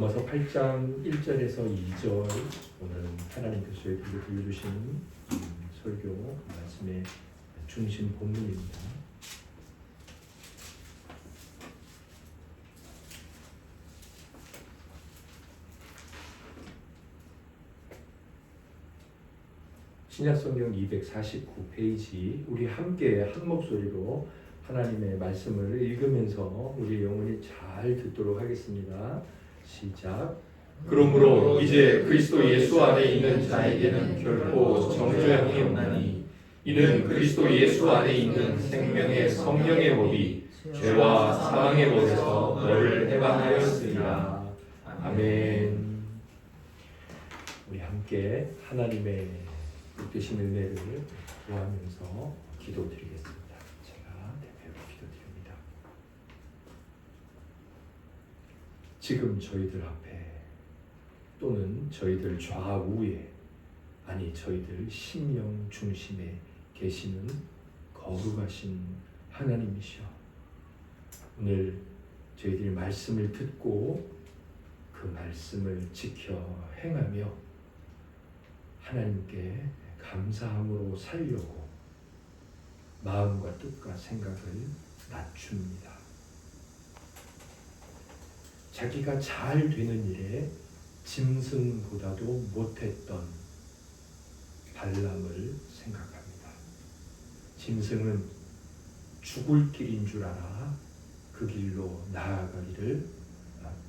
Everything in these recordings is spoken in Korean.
로마서 8장 1절에서 2절 오늘 하나님께서 저희들에게 들려주신 설교 말씀의 중심 본문입니다. 신약성경 249페이지 우리 함께 한 목소리로 하나님의 말씀을 읽으면서 우리 영혼이 잘 듣도록 하겠습니다. 시작. 그러므로 이제 그리스도 예수 안에 있는 자에게는 결코 정죄함이 없나니 이는 그리스도 예수 안에 있는 생명의 성령의 법이 죄와 사망의 법에서 너를 해방하였으리라. 아멘. 우리 함께 하나님의 뜻되신 은혜를 구하면서 기도드리겠습니다. 제가 대표로 기도드립니다. 지금 저희들 앞에 또는 저희들 좌우에 아니 저희들 심령 중심에 계시는 거룩하신 하나님이시여, 오늘 저희들이 말씀을 듣고 그 말씀을 지켜 행하며 하나님께 감사함으로 살려고 마음과 뜻과 생각을 낮춥니다. 자기가 잘 되는 일에 짐승보다도 못했던 발람을 생각합니다. 짐승은 죽을 길인 줄 알아 그 길로 나아가기를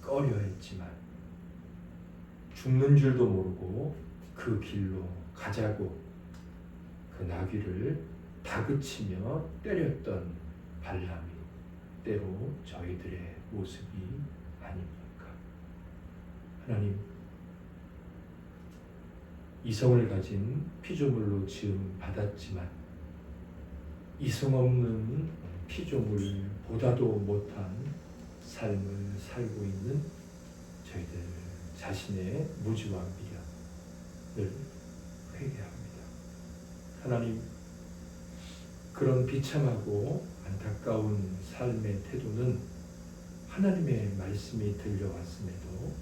꺼려했지만 죽는 줄도 모르고 그 길로 가자고 그 나귀를 다그치며 때렸던 발람이 때로 저희들의 모습이 아닙니까? 하나님, 이성을 가진 피조물로 지음 받았지만 이성 없는 피조물보다도 못한 삶을 살고 있는 저희들 자신의 무지와 미련을 회개합니다. 하나님, 그런 비참하고 안타까운 삶의 태도는 하나님의 말씀이 들려왔음에도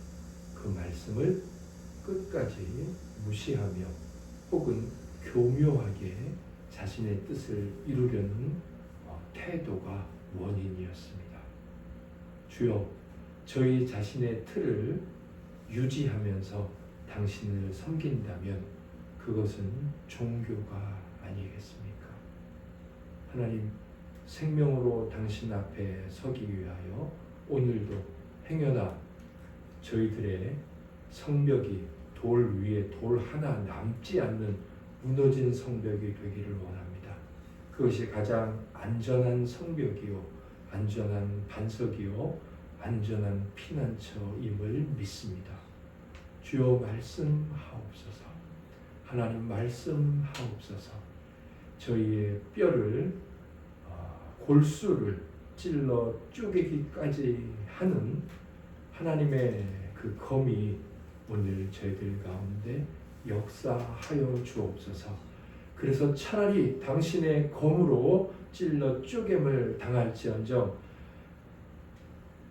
그 말씀을 끝까지 무시하며 혹은 교묘하게 자신의 뜻을 이루려는 태도가 원인이었습니다. 주여, 저희 자신의 틀을 유지하면서 당신을 섬긴다면 그것은 종교가 아니겠습니까? 하나님, 생명으로 당신 앞에 서기 위하여 오늘도 행여나 저희들의 성벽이 돌 위에 돌 하나 남지 않는 무너진 성벽이 되기를 원합니다. 그것이 가장 안전한 성벽이요, 안전한 반석이요, 안전한 피난처임을 믿습니다. 주여, 말씀하옵소서. 하나님, 말씀하옵소서. 저희의 뼈를 골수를 찔러 쪼개기까지 하는 하나님의 그 검이 오늘 저희들 가운데 역사하여 주옵소서. 그래서 차라리 당신의 검으로 찔러 쪼갰을 당할지언정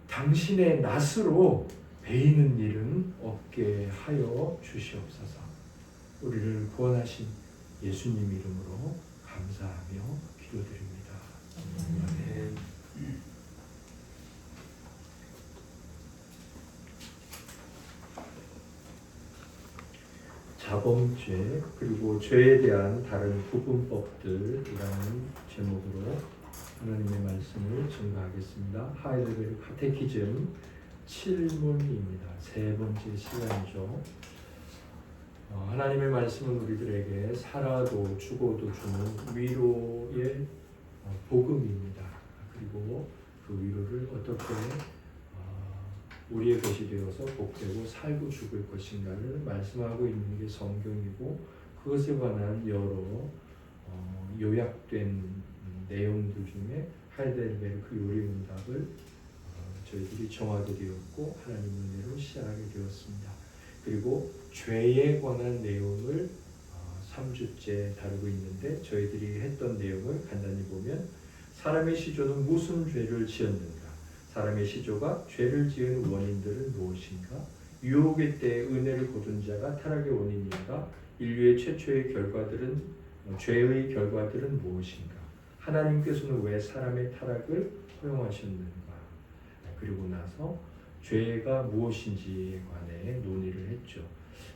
당신의 낫으로 베이는 일은 없게 하여 주시옵소서. 우리를 구원하신 예수님 이름으로 감사하며 기도드립니다. 아멘. 자범죄 그리고 죄에 대한 다른 구분법들이라는 제목으로 하나님의 말씀을 증거하겠습니다. 하이델베르 카테키즘 7문입니다. 세 번째 시간이죠. 하나님의 말씀은 우리들에게 살아도 죽어도 주는 위로의 복음입니다. 그리고 그 위로를 어떻게 우리의 것이 되어서 복되고 살고 죽을 것인가를 말씀하고 있는 게 성경이고, 그것에 관한 여러 요약된 내용들 중에 하이델베르크 요리문답을 저희들이 정하게 되었고 하나님 은혜로 시작하게 되었습니다. 그리고 죄에 관한 내용을 3주째 다루고 있는데, 저희들이 했던 내용을 간단히 보면 사람의 시조는 무슨 죄를 지었는가, 사람의 시조가 죄를 지은 원인들은 무엇인가? 유혹의 때에 은혜를 거둔 자가 타락의 원인인가? 인류의 최초의 결과들은 죄의 결과들은 무엇인가? 하나님께서는 왜 사람의 타락을 허용하셨는가? 그리고 나서 죄가 무엇인지에 관해 논의를 했죠.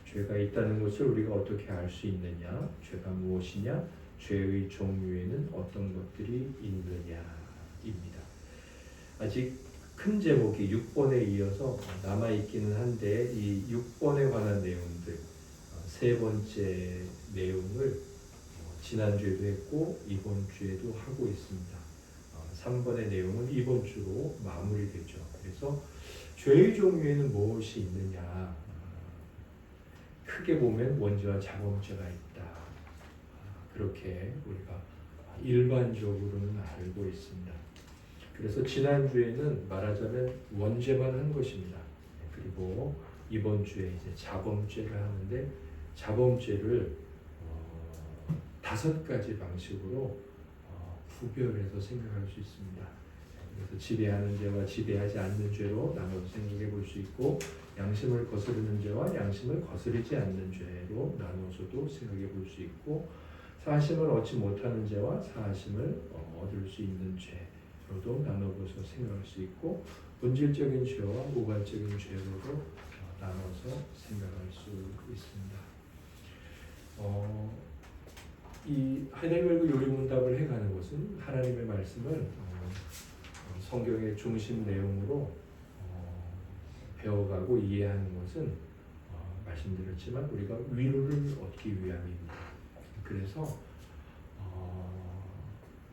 죄가 있다는 것을 우리가 어떻게 알 수 있느냐? 죄가 무엇이냐? 죄의 종류에는 어떤 것들이 있느냐입니다. 아직 큰 제목이 6번에 이어서 남아있기는 한데 이 6번에 관한 내용들 세 번째 내용을 지난주에도 했고 이번 주에도 하고 있습니다. 3번의 내용은 이번 주로 마무리되죠. 그래서 죄의 종류에는 무엇이 있느냐? 크게 보면 원죄와 자범죄가 있다. 그렇게 우리가 일반적으로는 알고 있습니다. 그래서 지난주에는 말하자면 원죄만 한 것입니다. 그리고 이번 주에 이제 자범죄를 하는데 자범죄를 5가지 방식으로 구별해서 생각할 수 있습니다. 그래서 지배하는 죄와 지배하지 않는 죄로 나눠서 생각해 볼 수 있고 양심을 거스르는 죄와 양심을 거스르지 않는 죄로 나눠서도 생각해 볼 수 있고 사심을 얻지 못하는 죄와 사심을 얻을 수 있는 죄로도 나눠서 생각할 수 있고 본질적인 죄와 우발적인 죄로도 나눠서 생각할 수 있습니다. 이 하이델베르그 요리문답을 해가는 것은 하나님의 말씀을 성경의 중심 내용으로 배워가고 이해하는 것은 말씀드렸지만 우리가 위로를 얻기 위함입니다. 그래서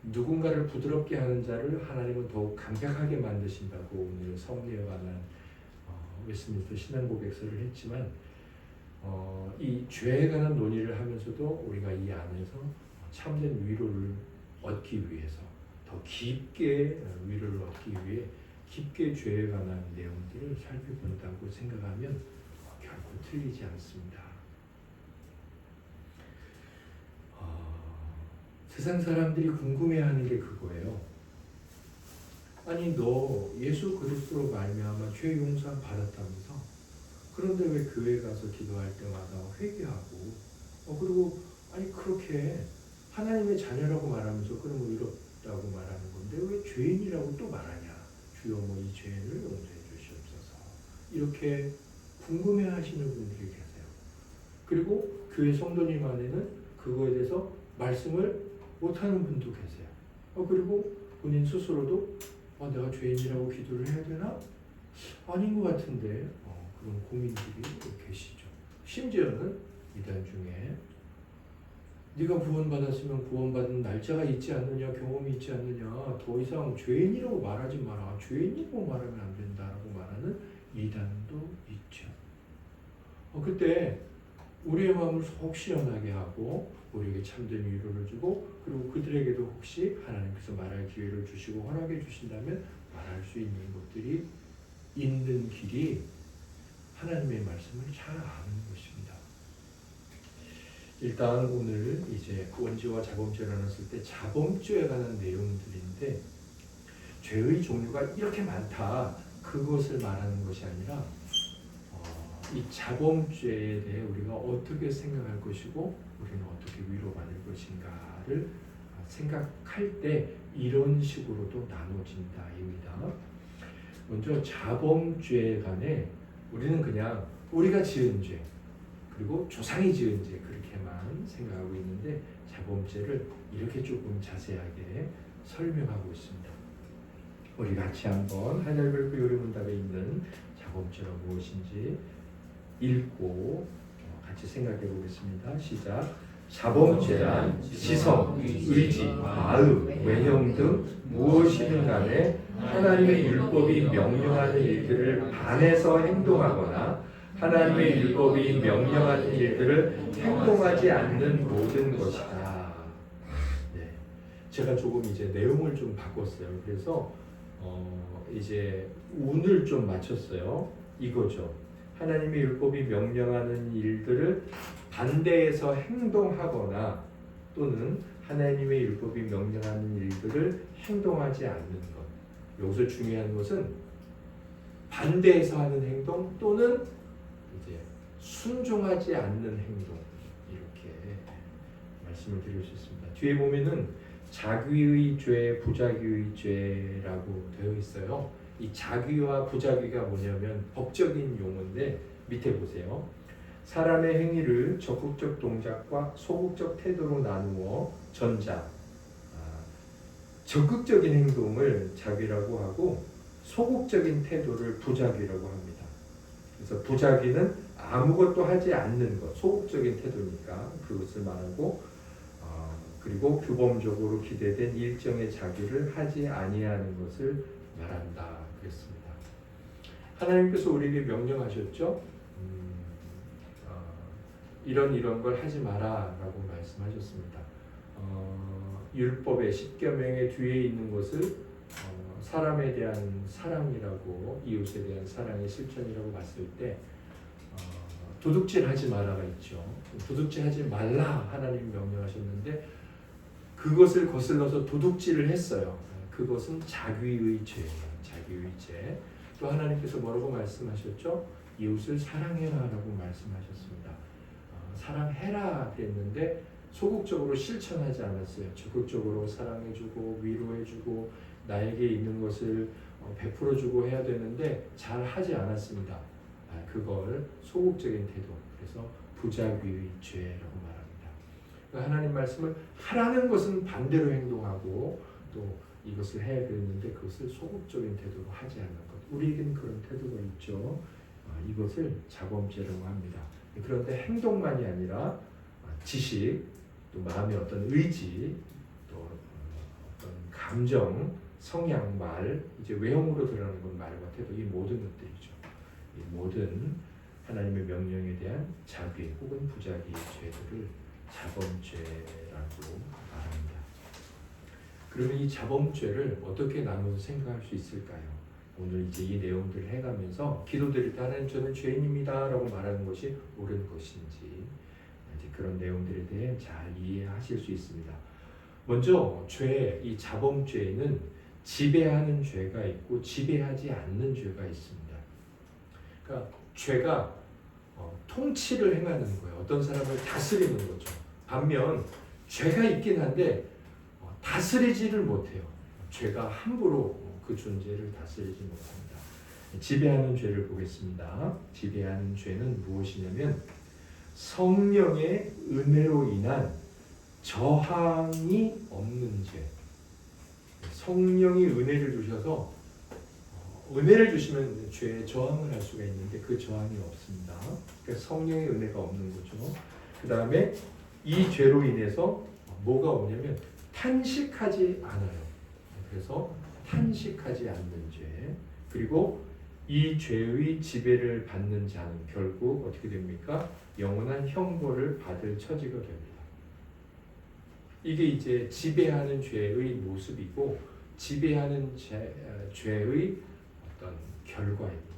누군가를 부드럽게 하는 자를 하나님은 더욱 강력하게 만드신다고 오늘 섭리에 관한 웨스트민스터 신앙고백서를 했지만 이 죄에 관한 논의를 하면서도 우리가 이 안에서 참된 위로를 얻기 위해서 더 깊게 위로를 얻기 위해 깊게 죄에 관한 내용들을 살펴본다고 생각하면 결코 틀리지 않습니다. 세상 사람들이 궁금해하는 게 그거예요. 아니 너 예수 그리스도로 말미암아 죄 용서 받았다면서? 그런데 왜 교회 가서 기도할 때마다 회개하고 그리고 아니 그렇게 하나님의 자녀라고 말하면서 그러면 의롭다고 말하는 건데 왜 죄인이라고 또 말하냐? 주여 이 죄를 용서해 주시옵소서. 이렇게 궁금해하시는 분들이 계세요. 그리고 교회 성도님 안에는 그거에 대해서 말씀을 못하는 분도 계세요. 그리고 본인 스스로도 내가 죄인이라고 기도를 해야 되나? 아닌 것 같은데 그런 고민들이 계시죠. 심지어는 이단 중에 네가 구원받았으면 구원받은 날짜가 있지 않느냐, 경험이 있지 않느냐, 더 이상 죄인이라고 말하지 마라, 죄인이라고 말하면 안 된다라고 말하는 이단도 있죠. 그때 우리의 마음을 속 시원하게 하고 우리에게 참된 위로를 주고 그리고 그들에게도 혹시 하나님께서 말할 기회를 주시고 허락해 주신다면 말할 수 있는 것들이 있는 길이 하나님의 말씀을 잘 아는 것입니다. 일단 오늘 이제 원죄와 자범죄를 나눴을 때 자범죄에 관한 내용들인데 죄의 종류가 이렇게 많다 그것을 말하는 것이 아니라 이 자범죄에 대해 우리가 어떻게 생각할 것이고 우리는 어떻게 위로받을 것인가를 생각할 때 이런 식으로도 나눠진다입니다. 먼저 자범죄에 관해 우리는 그냥 우리가 지은 죄 그리고 조상이 지은 죄 그렇게만 생각하고 있는데 자범죄를 이렇게 조금 자세하게 설명하고 있습니다. 우리 같이 한번 하이델베르크 요리문답에 있는 자범죄가 무엇인지 읽고 같이 생각해 보겠습니다. 시작. 자범죄란 지성, 의지, 마음, 외형 등 무엇이든 간에 하나님의 율법이 명령하는 일들을 반해서 행동하거나 하나님의 율법이 명령하는 일들을 행동하지 않는 모든 것이다. 네. 제가 조금 이제 내용을 좀 바꿨어요. 그래서 이제 운을 좀 맞췄어요. 이거죠. 하나님의 율법이 명령하는 일들을 반대해서 행동하거나 또는 하나님의 율법이 명령하는 일들을 행동하지 않는 것. 여기서 중요한 것은 반대해서 하는 행동 또는 이제 순종하지 않는 행동 이렇게 말씀을 드릴 수 있습니다. 뒤에 보면은 자귀의 죄, 부자귀의 죄라고 되어 있어요. 이 자귀와 부자귀가 뭐냐면 법적인 용어인데 밑에 보세요. 사람의 행위를 적극적 동작과 소극적 태도로 나누어 전자 적극적인 행동을 자귀라고 하고 소극적인 태도를 부자귀라고 합니다. 그래서 부자귀는 아무것도 하지 않는 것, 소극적인 태도니까 그것을 말하고 그리고 규범적으로 기대된 일정의 자귀를 하지 아니하는 것을 말한다 그랬습니다. 하나님께서 우리에게 명령하셨죠. 이런 걸 하지 마라라고 말씀하셨습니다. 율법의 10계명의 뒤에 있는 것을 사람에 대한 사랑이라고 이웃에 대한 사랑의 실천이라고 봤을 때 도둑질하지 마라가 있죠. 도둑질하지 말라 하나님 명령하셨는데 그것을 거슬러서 도둑질을 했어요. 그것은 자귀의 죄예요. 자귀의 죄. 또 하나님께서 뭐라고 말씀하셨죠? 이웃을 사랑해라라고 말씀하셨습니다. 사랑해라 그랬는데 소극적으로 실천하지 않았어요. 적극적으로 사랑해주고 위로해주고 나에게 있는 것을 베풀어주고 해야 되는데 잘 하지 않았습니다. 그걸 소극적인 태도, 그래서 부자귀의 죄라고 말합니다. 그러니까 하나님 말씀을 하라는 것은 반대로 행동하고 또 이것을 해야 되는데 그것을 소극적인 태도로 하지 않는 것. 우리에게는 그런 태도가 있죠. 이것을 자범죄라고 합니다. 그런데 행동만이 아니라 지식, 또 마음의 어떤 의지, 또 어떤 감정, 성향, 말, 이제 외형으로 드러나는 건 말과 태도, 이 모든 것들이죠. 이 모든 하나님의 명령에 대한 자귀 혹은 부자귀의 죄들을 자범죄라고 말합니다. 그러면 이 자범죄를 어떻게 나눠서 생각할 수 있을까요? 오늘 이제 이 내용들을 해가면서 기도드릴 때 하나님 저는 죄인입니다라고 말하는 것이 옳은 것인지 이제 그런 내용들에 대해 잘 이해하실 수 있습니다. 먼저 죄, 이 자범죄에는 지배하는 죄가 있고 지배하지 않는 죄가 있습니다. 그러니까 죄가 통치를 행하는 거예요. 어떤 사람을 다스리는 거죠. 반면 죄가 있긴 한데 다스리지를 못해요. 죄가 함부로 그 존재를 다스리지 못합니다. 지배하는 죄를 보겠습니다. 지배하는 죄는 무엇이냐면 성령의 은혜로 인한 저항이 없는 죄. 성령이 은혜를 주셔서 은혜를 주시면 죄에 저항을 할 수가 있는데 그 저항이 없습니다. 그러니까 성령의 은혜가 없는 거죠. 그 다음에 이 죄로 인해서 뭐가 오냐면 탄식하지 않아요. 그래서 탄식하지 않는 죄. 그리고 이 죄의 지배를 받는 자는 결국 어떻게 됩니까? 영원한 형벌을 받을 처지가 됩니다. 이게 이제 지배하는 죄의 모습이고 지배하는 죄의 어떤 결과입니다.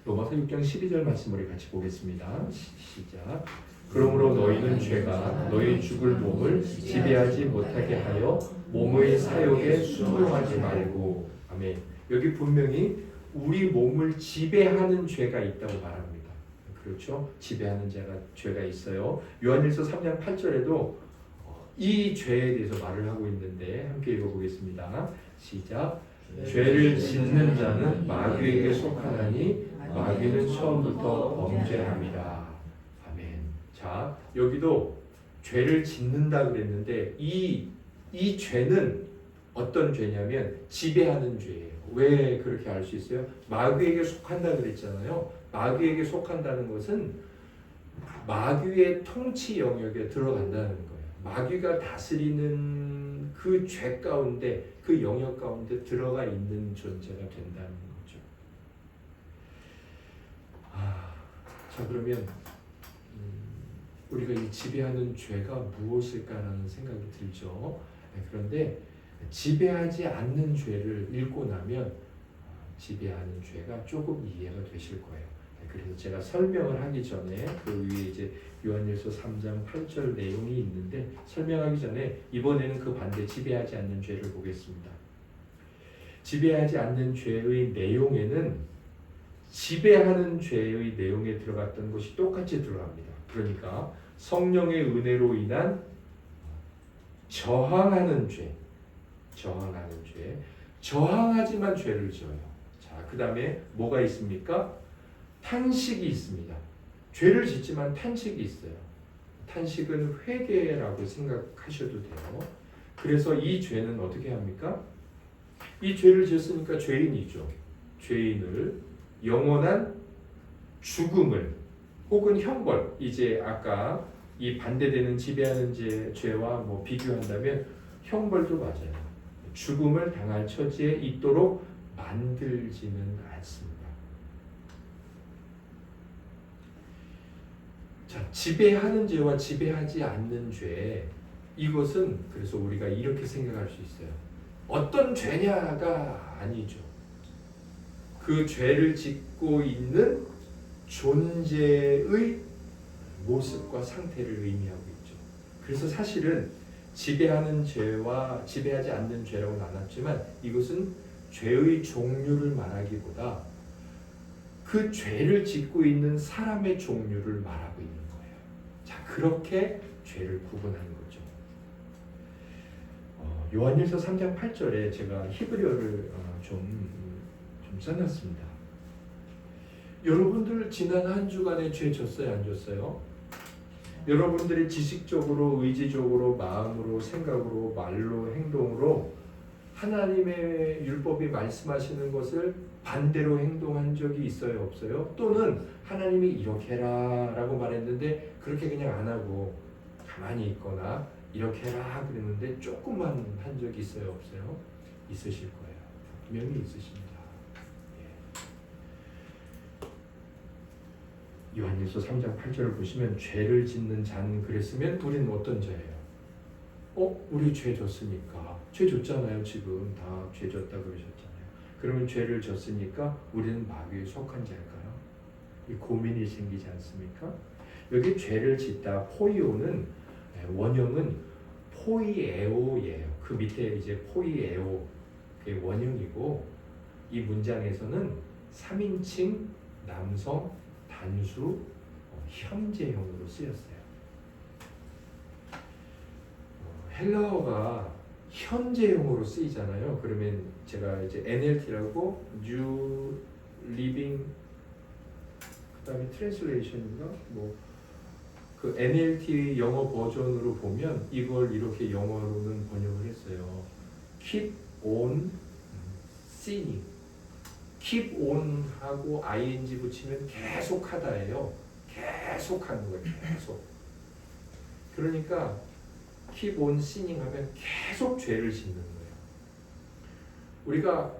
로마서 6장 12절 말씀 우리 같이 보겠습니다. 시작. 그러므로 너희는 죄가 너희 죽을 몸을 지배하지 못하게 하여 몸의 사욕에 순종하지 말고. 아멘. 여기 분명히 우리 몸을 지배하는 죄가 있다고 말합니다. 그렇죠? 지배하는 죄가 있어요. 요한일서 3장 8절에도 이 죄에 대해서 말을 하고 있는데 함께 읽어보겠습니다. 시작. 죄를 짓는 자는 마귀에게 속하나니 마귀는 처음부터 범죄합니다. 아멘. 자, 여기도 죄를 짓는다 그랬는데 이 죄는 어떤 죄냐면 지배하는 죄예요. 왜 그렇게 알 수 있어요? 마귀에게 속한다 그랬잖아요. 마귀에게 속한다는 것은 마귀의 통치 영역에 들어간다는 거예요. 마귀가 다스리는 그 죄 가운데, 그 영역 가운데 들어가 있는 존재가 된다는 거죠. 자, 그러면 우리가 이 지배하는 죄가 무엇일까라는 생각이 들죠. 그런데 지배하지 않는 죄를 읽고 나면 지배하는 죄가 조금 이해가 되실 거예요. 그래서 제가 설명을 하기 전에 그 위에 이제 요한일서 3장 8절 내용이 있는데 설명하기 전에 이번에는 그 반대 지배하지 않는 죄를 보겠습니다. 지배하지 않는 죄의 내용에는 지배하는 죄의 내용에 들어갔던 것이 똑같이 들어갑니다. 그러니까 성령의 은혜로 인한 저항하는 죄, 저항하지만 죄를 지어요. 자, 그 다음에 뭐가 있습니까? 탄식이 있습니다. 죄를 짓지만 탄식이 있어요. 탄식은 회개라고 생각하셔도 돼요. 그래서 이 죄는 어떻게 합니까? 이 죄를 지었으니까 죄인이죠. 죄인을 영원한 죽음을 혹은 형벌, 이제 아까 이 반대되는 지배하는 죄와 뭐 비교한다면 형벌도 맞아요. 죽음을 당할 처지에 있도록 만들지는 않습니다. 자, 지배하는 죄와 지배하지 않는 죄, 이것은 그래서 우리가 이렇게 생각할 수 있어요. 어떤 죄냐가 아니죠. 그 죄를 짓고 있는 존재의 모습과 상태를 의미하고 있죠. 그래서 사실은 지배하는 죄와 지배하지 않는 죄라고 나눴지만 이것은 죄의 종류를 말하기보다 그 죄를 짓고 있는 사람의 종류를 말하고 있는 거예요. 자, 그렇게 죄를 구분하는 거죠. 요한일서 3장 8절에 제가 히브리어를 좀 써놨습니다. 여러분들 지난 한 주간에 죄 졌어요, 안 졌어요? 여러분들이 지식적으로, 의지적으로, 마음으로, 생각으로, 말로, 행동으로 하나님의 율법이 말씀하시는 것을 반대로 행동한 적이 있어요, 없어요? 또는 하나님이 이렇게 해라 라고 말했는데 그렇게 그냥 안 하고 가만히 있거나 이렇게 해라 그랬는데 조금만 한 적이 있어요, 없어요? 있으실 거예요. 분명히 있으십니다. 요한일서 3장 8절을 보시면 죄를 짓는 자는 그랬으면 우리는 어떤 자예요? 우리 죄 졌으니까. 죄 졌잖아요. 지금 다 죄 졌다 그러셨잖아요. 그러면 죄를 졌으니까 우리는 마귀에 속한 자일까요? 이 고민이 생기지 않습니까? 여기 죄를 짓다 포이오는 원형은 포이에오예요. 그 밑에 이제 포이에오 그게 원형이고 이 문장에서는 3인칭 남성 단수 현재형으로 쓰였어요. 헬라어가 현재형으로 쓰이잖아요. 그러면 제가 이제 NLT라고 New Living 그다음에 Translation인가 뭐 그 NLT 영어 버전으로 보면 이걸 이렇게 영어로는 번역을 했어요. Keep on sinning. keep on 하고 ing 붙이면 계속 하다예요. 계속 하는 거예요. 계속. 그러니까 keep on sinning 하면 계속 죄를 짓는 거예요. 우리가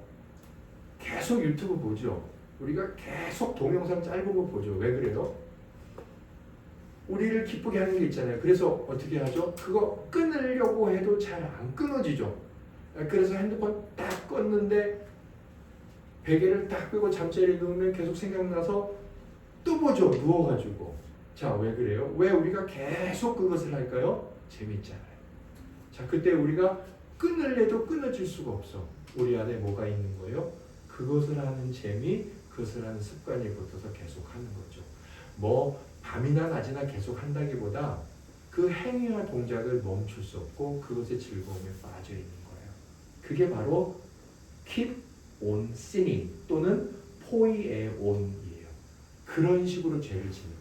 계속 유튜브 보죠. 우리가 계속 동영상 짧은 거 보죠. 왜 그래요? 우리를 기쁘게 하는 게 있잖아요. 그래서 어떻게 하죠? 그거 끊으려고 해도 잘 안 끊어지죠. 그래서 핸드폰 딱 껐는데 베개를 딱 끄고 잠자리에 누우면 계속 생각나서 또 보죠. 누워가지고. 자, 왜 그래요? 왜 우리가 계속 그것을 할까요? 재밌잖아요. 자, 그때 우리가 끊을래도 끊어질 수가 없어. 우리 안에 뭐가 있는 거예요? 그것을 하는 재미, 그것을 하는 습관이 붙어서 계속 하는 거죠. 뭐 밤이나 낮이나 계속 한다기보다 그 행위와 동작을 멈출 수 없고 그것의 즐거움에 빠져 있는 거예요. 그게 바로 keep on sinning 또는 포이에온이에요. 그런 식으로 죄를 짓는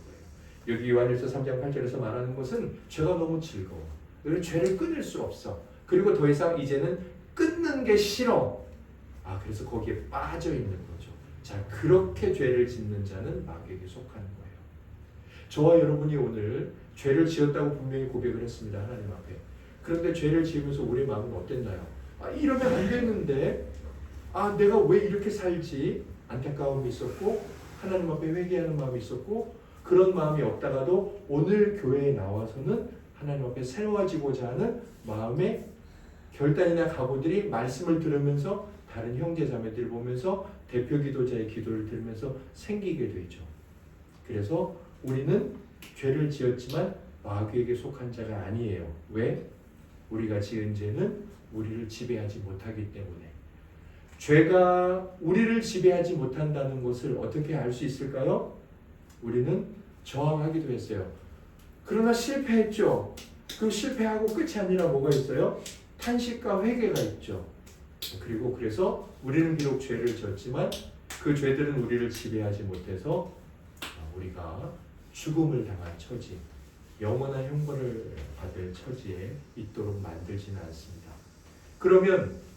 거예요. 여기 요한일서 3장 8절에서 말하는 것은 죄가 너무 즐거워. 그래서 죄를 끊을 수 없어. 그리고 더 이상 이제는 끊는 게 싫어. 그래서 거기에 빠져 있는 거죠. 자, 그렇게 죄를 짓는 자는 마귀에게 속하는 거예요. 저와 여러분이 오늘 죄를 지었다고 분명히 고백을 했습니다. 하나님 앞에. 그런데 죄를 지으면서 우리 마음은 어땠나요? 이러면 안 되는데 내가 왜 이렇게 살지? 안타까움이 있었고 하나님 앞에 회개하는 마음이 있었고 그런 마음이 없다가도 오늘 교회에 나와서는 하나님 앞에 세워지고자 하는 마음의 결단이나 각오들이 말씀을 들으면서 다른 형제 자매들을 보면서 대표 기도자의 기도를 들으면서 생기게 되죠. 그래서 우리는 죄를 지었지만 마귀에게 속한 자가 아니에요. 왜? 우리가 지은 죄는 우리를 지배하지 못하기 때문에. 죄가 우리를 지배하지 못한다는 것을 어떻게 알 수 있을까요? 우리는 저항하기도 했어요. 그러나 실패했죠. 그 실패하고 끝이 아니라 뭐가 있어요? 탄식과 회개가 있죠. 그리고 그래서 우리는 비록 죄를 졌지만 그 죄들은 우리를 지배하지 못해서 우리가 죽음을 당할 처지, 영원한 형벌을 받을 처지에 있도록 만들지는 않습니다. 그러면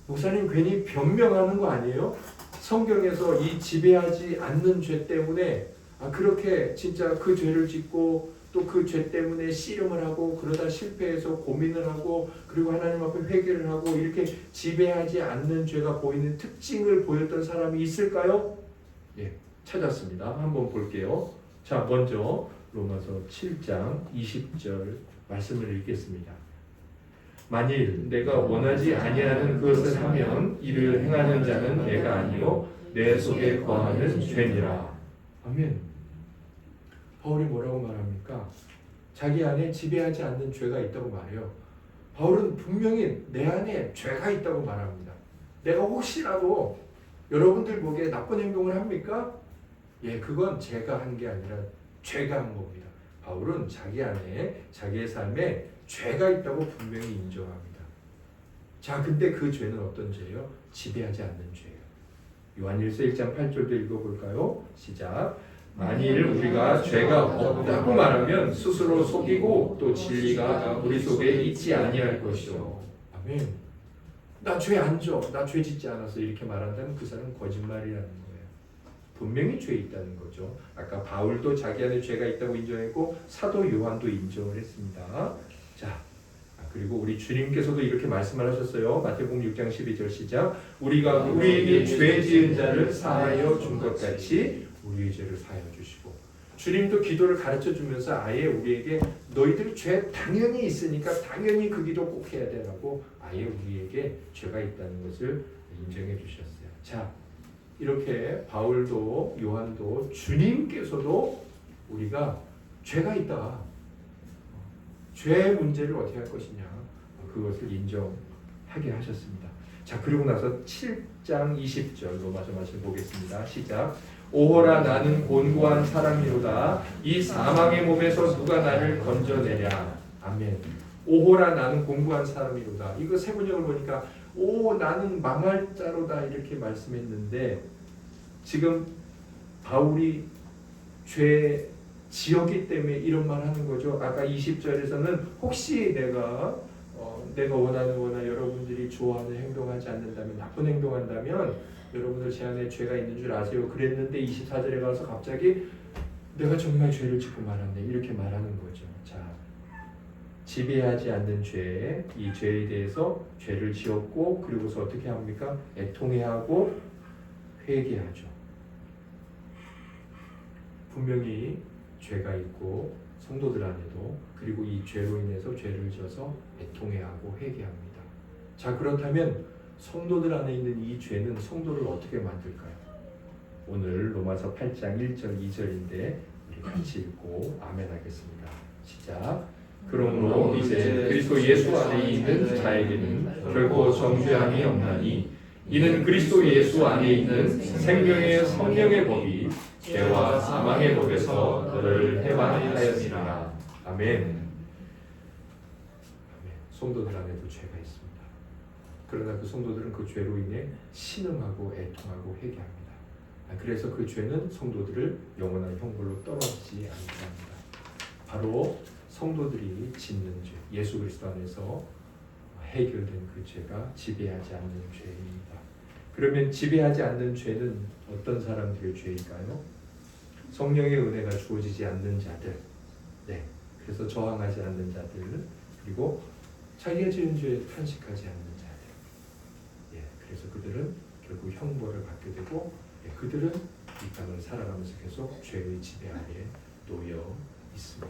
목사님 괜히 변명하는 거 아니에요? 성경에서 이 지배하지 않는 죄 때문에 그렇게 진짜 그 죄를 짓고 또 그 죄 때문에 씨름을 하고 그러다 실패해서 고민을 하고 그리고 하나님 앞에 회개를 하고 이렇게 지배하지 않는 죄가 보이는 특징을 보였던 사람이 있을까요? 예, 찾았습니다. 한번 볼게요. 자, 먼저 로마서 7장 20절 말씀을 읽겠습니다. 만일 내가 원하지 아니하는 그것을 하면 이를 행하는 자는 내가 아니요 내 속에 거하는 죄니라. 아멘. 바울이 뭐라고 말합니까? 자기 안에 지배하지 않는 죄가 있다고 말해요. 바울은 분명히 내 안에 죄가 있다고 말합니다. 내가 혹시라도 여러분들 보기에 나쁜 행동을 합니까? 예, 그건 제가 한 게 아니라 죄가 한 겁니다. 바울은 자기 안에 자기의 삶에 죄가 있다고 분명히 인정합니다. 자, 근데 그 죄는 어떤 죄예요? 지배하지 않는 죄예요. 요한일서 1장 8절도 읽어볼까요? 시작. 만일 우리가 죄가 없다고 말하면 스스로 속이고 또 진리가 우리 속에 있지 아니할 것이요. 아멘. 나 죄 안 져. 나 죄 짓지 않았어. 이렇게 말한다면 그 사람은 거짓말이라는 거예요. 분명히 죄 있다는 거죠. 아까 바울도 자기 안에 죄가 있다고 인정했고 사도 요한도 인정을 했습니다. 자, 그리고 우리 주님께서도 이렇게 말씀을 하셨어요. 마태복음 6장 12절 시작. 우리가 우리에게 죄 지은 자를 사하여 준 것 같이 우리의 죄를 사하여 주시고, 주님도 기도를 가르쳐 주면서 아예 우리에게 너희들 죄 당연히 있으니까 당연히 그 기도 꼭 해야 되라고 아예 우리에게 죄가 있다는 것을 인정해 주셨어요. 자, 이렇게 바울도 요한도 주님께서도 우리가 죄가 있다, 죄의 문제를 어떻게 할 것이냐, 그것을 인정하게 하셨습니다. 자, 그리고 나서 7장 20절 로마서 말씀 보겠습니다. 시작. 오호라 나는 곤고한 사람이로다. 이 사망의 몸에서 누가 나를 건져내랴. 아멘. 오호라 나는 곤고한 사람이로다. 이거 세번역을 보니까 오 나는 망할 자로다 이렇게 말씀했는데 지금 바울이 죄 지었기 때문에 이런 말 하는 거죠. 아까 20절에서는 혹시 내가 원하는 여러분들이 좋아하는 행동하지 않는다면, 나쁜 행동한다면 여러분들 제 안에 죄가 있는 줄 아세요. 그랬는데 24절에 가서 갑자기 내가 정말 죄를 짓고 말았네 이렇게 말하는 거죠. 자, 지배하지 않는 죄, 이 죄에 대해서 죄를 지었고 그리고서 어떻게 합니까? 애통해하고 회개하죠. 분명히 죄가 있고 성도들 안에도, 그리고 이 죄로 인해서 죄를 져서 애통해하고 회개합니다. 자, 그렇다면 성도들 안에 있는 이 죄는 성도를 어떻게 만들까요? 오늘 로마서 8장 1절 2절인데 우리 같이 읽고 아멘 하겠습니다. 시작. 그러므로 이제 그리스도 예수 안에 있는 자에게는 결코 정죄함이 없나니 이는 그리스도 예수 안에 있는 생명의 성령의 법이 죄와 사망의 법에서 너를 해방하였으나. 아멘. 성도들 안에도 죄가 있습니다. 그러나 그 성도들은 그 죄로 인해 신음하고 애통하고 회개합니다. 그래서 그 죄는 성도들을 영원한 형벌로 떨어지지 않게 합니다. 바로 성도들이 짓는 죄, 예수 그리스도 안에서 해결된 그 죄가 지배하지 않는 죄입니다. 그러면 지배하지 않는 죄는 어떤 사람들의 죄일까요? 성령의 은혜가 주어지지 않는 자들, 네, 그래서 저항하지 않는 자들, 그리고 자기가 지은 죄에 탄식하지 않는 자들, 예, 그래서 그들은 결국 형벌을 받게 되고, 예, 그들은 이 땅을 살아가면서 계속 죄의 지배 아래 놓여 있습니다.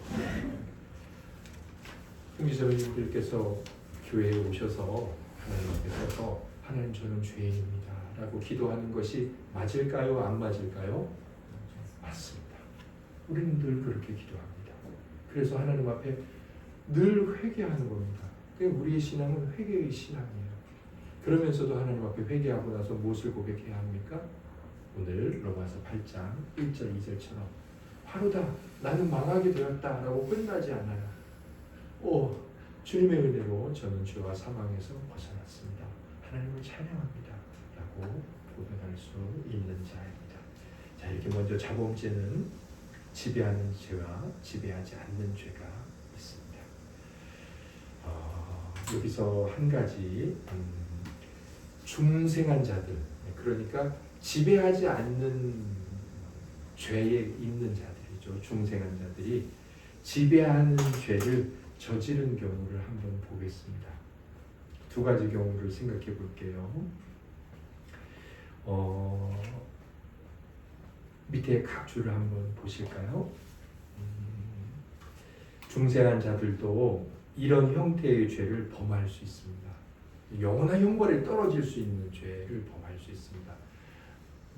형제자매님들께서 교회에 오셔서 하나님 앞에 서서 하나님 저는 죄인입니다 라고 기도하는 것이 맞을까요? 안 맞을까요? 맞습니다. 우리는 늘 그렇게 기도합니다. 그래서 하나님 앞에 늘 회개하는 겁니다. 우리의 신앙은 회개의 신앙이에요. 그러면서도 하나님 앞에 회개하고 나서 무엇을 고백해야 합니까? 오늘 로마서 8장 1절 2절처럼 바로다 나는 망하게 되었다 라고 끝나지 않아요. 주님의 은혜로 저는 죄와 사망에서 벗어났습니다. 하나님을 찬양합니다 라고 고백할 수 있는 자입니다. 자, 이렇게 먼저 자범죄는 지배하는 죄와 지배하지 않는 죄가 있습니다. 여기서 한 가지 중생한 자들, 그러니까 지배하지 않는 죄에 있는 자들이죠. 중생한 자들이 지배하는 죄를 저지른 경우를 한번 보겠습니다. 두 가지 경우를 생각해 볼게요. 밑에 각 줄을 한번 보실까요? 중생한 자들도 이런 형태의 죄를 범할 수 있습니다. 영원한 형벌에 떨어질 수 있는 죄를 범할 수 있습니다.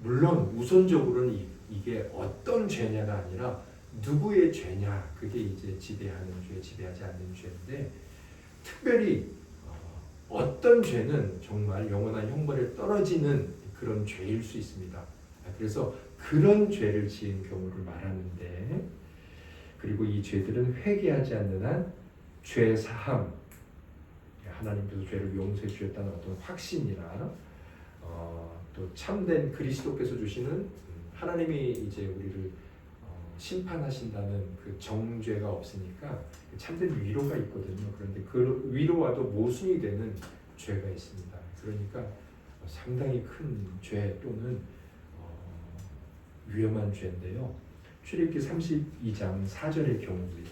물론 우선적으로는 이게 어떤 죄냐가 아니라 누구의 죄냐, 그게 이제 지배하는 죄, 지배하지 않는 죄인데, 특별히 어떤 죄는 정말 영원한 형벌에 떨어지는 그런 죄일 수 있습니다. 그래서 그런 죄를 지은 경우를 말하는데, 그리고 이 죄들은 회개하지 않는 한 죄 사함, 하나님께서 죄를 용서해 주셨다는 어떤 확신이나 또 참된 그리스도께서 주시는 하나님이 이제 우리를 심판하신다는 그 정죄가 없으니까 참된 위로가 있거든요. 그런데 그 위로와도 모순이 되는 죄가 있습니다. 그러니까 상당히 큰 죄 또는 위험한 죄인데요. 출애굽기 32장 4절의 경우입니다.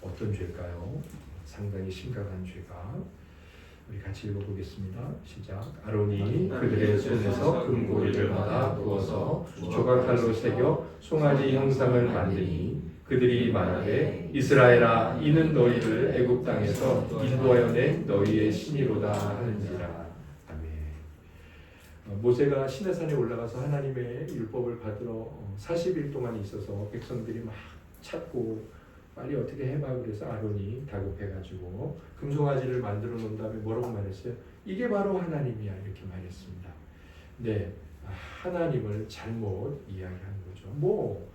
어떤 죄일까요? 상당히 심각한 죄가, 우리 같이 읽어보겠습니다. 시작. 아론이 그들의 손에서 금고리를 받아 부어서 조각칼로 새겨 송아지 형상을 만드니 그들이 말하되 이스라엘아 이는 너희를 애굽 땅에서 인도하여 낸 너희의 신이로다 하는지라. 아멘. 모세가 시내산에 올라가서 하나님의 율법을 받으러 40일 동안 있어서 백성들이 막 찾고 빨리 어떻게 해봐 그래서 아론이 다급해가지고 금송아지를 만들어 놓은 다음에 뭐라고 말했어요? 이게 바로 하나님이야 이렇게 말했습니다. 네, 하나님을 잘못 이야기한 거죠.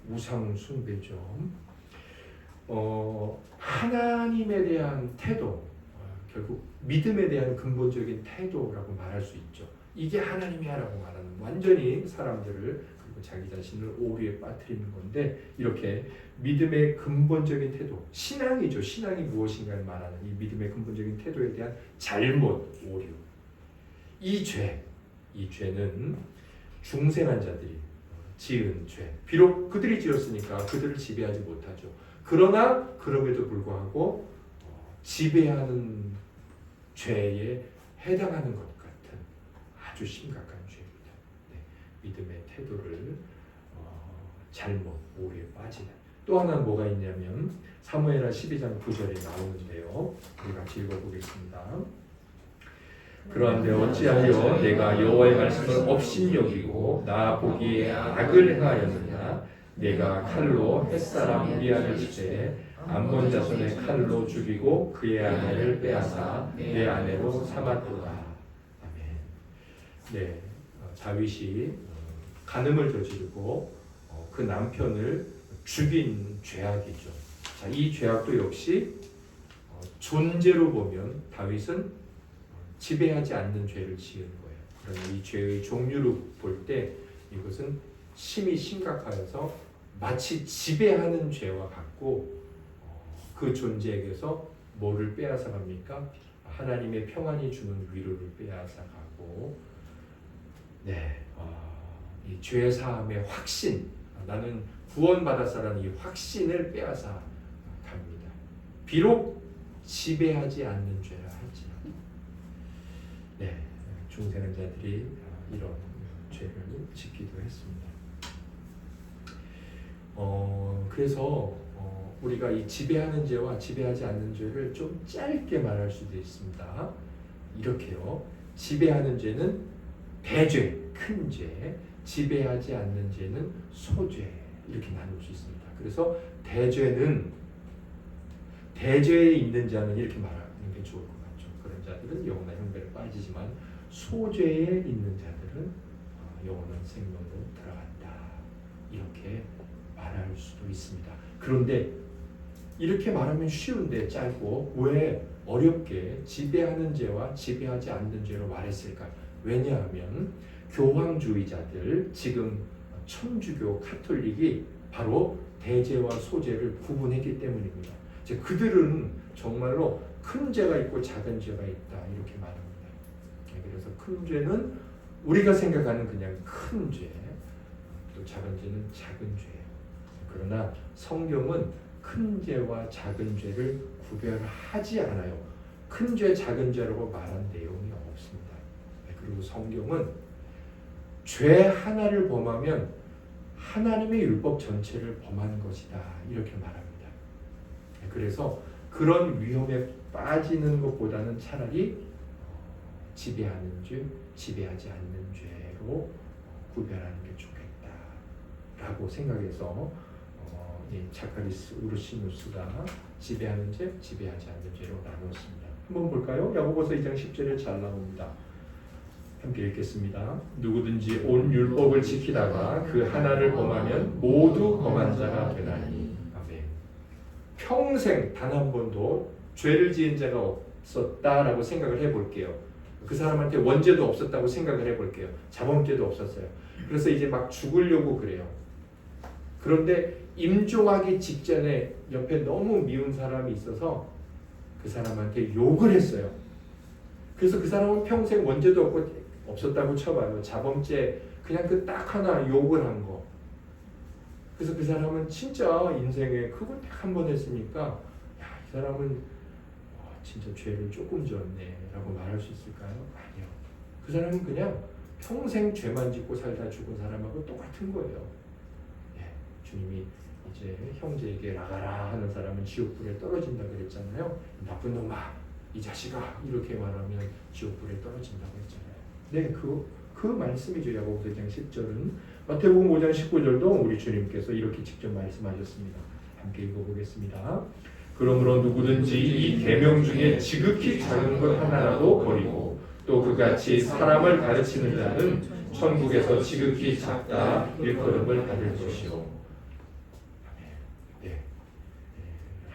우상 숭배죠. 하나님에 대한 태도, 결국 믿음에 대한 근본적인 태도라고 말할 수 있죠. 이게 하나님이야라고 말하는, 완전히 사람들을 그리고 자기 자신을 오류에 빠뜨리는 건데, 이렇게 믿음의 근본적인 태도, 신앙이죠. 신앙이 무엇인가를 말하는 이 믿음의 근본적인 태도에 대한 잘못, 오류. 이 죄는 중생한 자들이 지은 죄. 비록 그들이 지었으니까 그들을 지배하지 못하죠. 그러나 그럼에도 불구하고 지배하는 죄에 해당하는 것 같은 아주 심각한 죄입니다. 네, 믿음의 태도를 잘못, 오류에 빠지는. 또 하나는 뭐가 있냐면 사무엘하 12장 9절에 나오는데요. 우리 같이 읽어보겠습니다. 그런데 어찌하여 내가 여호와의 말씀을 업신여기고 나 보기에 악을 행하였느냐. 내가 칼로 햇사람 우리아를 치되 암몬 자손의 칼로 죽이고 그의 아내를 빼앗아 내 아내로 삼았도다. 아멘. 네, 다윗이 간음을 저지르고 그 남편을 죽인 죄악이죠. 자, 이 죄악도 역시 존재로 보면 다윗은 지배하지 않는 죄를 지은 거예요. 그러나 이 죄의 종류로 볼 때 이것은 심히 심각하여서 마치 지배하는 죄와 같고, 그 존재에게서 뭐를 빼앗아 갑니까? 하나님의 평안이 주는 위로를 빼앗아 가고, 네, 이 죄 사함의 확신, 나는 구원받았다라는 이 확신을 빼앗아 갑니다. 비록 지배하지 않는 죄라 할지라도. 네, 중생한 자들이 이런 죄를 짓기도 했습니다. 그래서 우리가 이 지배하는 죄와 지배하지 않는 죄를 좀 짧게 말할 수도 있습니다. 이렇게요. 지배하는 죄는 대죄, 큰 죄, 지배하지 않는 죄는 소죄, 이렇게 나눌 수 있습니다. 그래서 대죄에 있는 자는 이렇게 말하는 게 좋을 것 같죠. 그러면 하는 자들은 영원한 형벌에 빠지지만 소죄에 있는 자들은 영원한 생명으로 들어간다. 이렇게 말할 수도 있습니다. 그런데 이렇게 말하면 쉬운데 짧고 왜 어렵게 지배하는 죄와 지배하지 않는 죄로 말했을까? 왜냐하면 교황주의자들, 지금 천주교 카톨릭이 바로 대죄와 소죄를 구분했기 때문입니다. 이제 그들은 정말로 큰 죄가 있고 작은 죄가 있다 이렇게 말합니다. 그래서 큰 죄는 우리가 생각하는 그냥 큰 죄, 또 작은 죄는 작은 죄. 그러나 성경은 큰 죄와 작은 죄를 구별하지 않아요. 큰 죄, 작은 죄라고 말한 내용이 없습니다. 그리고 성경은 죄 하나를 범하면 하나님의 율법 전체를 범한 것이다 이렇게 말합니다. 그래서 그런 위험에 빠지는 것보다는 차라리 지배하는 죄, 지배하지 않는 죄로 구별하는 게 좋겠다라고 생각해서 자카리스 우르시누스가 지배하는 죄, 지배하지 않는 죄로 나누었습니다. 한번 볼까요? 야고보서 2장 10절에 잘 나옵니다. 함께 읽겠습니다. 누구든지 온 율법을 지키다가 그 하나를 범하면 모두 범한 자가 되나니. 아멘. 평생 단 한 번도 죄를 지은 자가 없었다라고 생각을 해볼게요. 그 사람한테 원죄도 없었다고 생각을 해볼게요. 자범죄도 없었어요. 그래서 이제 막 죽으려고 그래요. 그런데 임종하기 직전에 옆에 너무 미운 사람이 있어서 그 사람한테 욕을 했어요. 그래서 그 사람은 평생 원죄도 없었다고 쳐봐요. 자범죄 그냥 그 딱 하나 욕을 한 거. 그래서 그 사람은 진짜 인생에 그걸 딱 한 번 했으니까 이 사람은 진짜 죄를 조금 지었네 라고 말할 수 있을까요? 아니요. 그 사람은 그냥 평생 죄만 짓고 살다 죽은 사람하고 똑같은 거예요. 주님이 이제 형제에게 나가라 하는 사람은 지옥불에 떨어진다 그랬잖아요. 나쁜 놈아, 이 자식아 이렇게 말하면 지옥불에 떨어진다고 했잖아요. 네, 그 말씀이죠. 야고보서 1장 10절은. 마태복음 5장 19절도 우리 주님께서 이렇게 직접 말씀하셨습니다. 함께 읽어보겠습니다. 그러므로 누구든지 이 계명 중에 지극히 작은 것 하나라도 버리고 또 그같이 사람을 가르치는 자는 천국에서 지극히 작다 일컬음을 받을 것이요.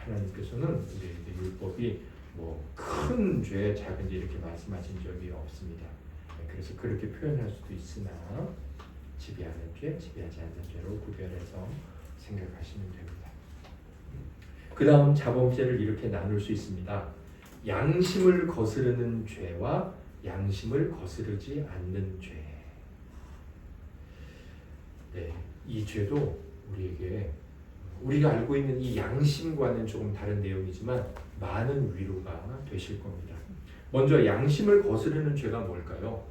하나님께서는 우리에게 율법이 큰 죄, 작은 죄 이렇게 말씀하신 적이 없습니다. 그래서 그렇게 표현할 수도 있으나 지배하는 죄, 지배하지 않는 죄로 구별해서 생각하시면 됩니다. 그 다음 자범죄를 이렇게 나눌 수 있습니다. 양심을 거스르는 죄와 양심을 거스르지 않는 죄. 네, 이 죄도 우리가 알고 있는 이 양심과는 조금 다른 내용이지만 많은 위로가 되실 겁니다. 먼저 양심을 거스르는 죄가 뭘까요?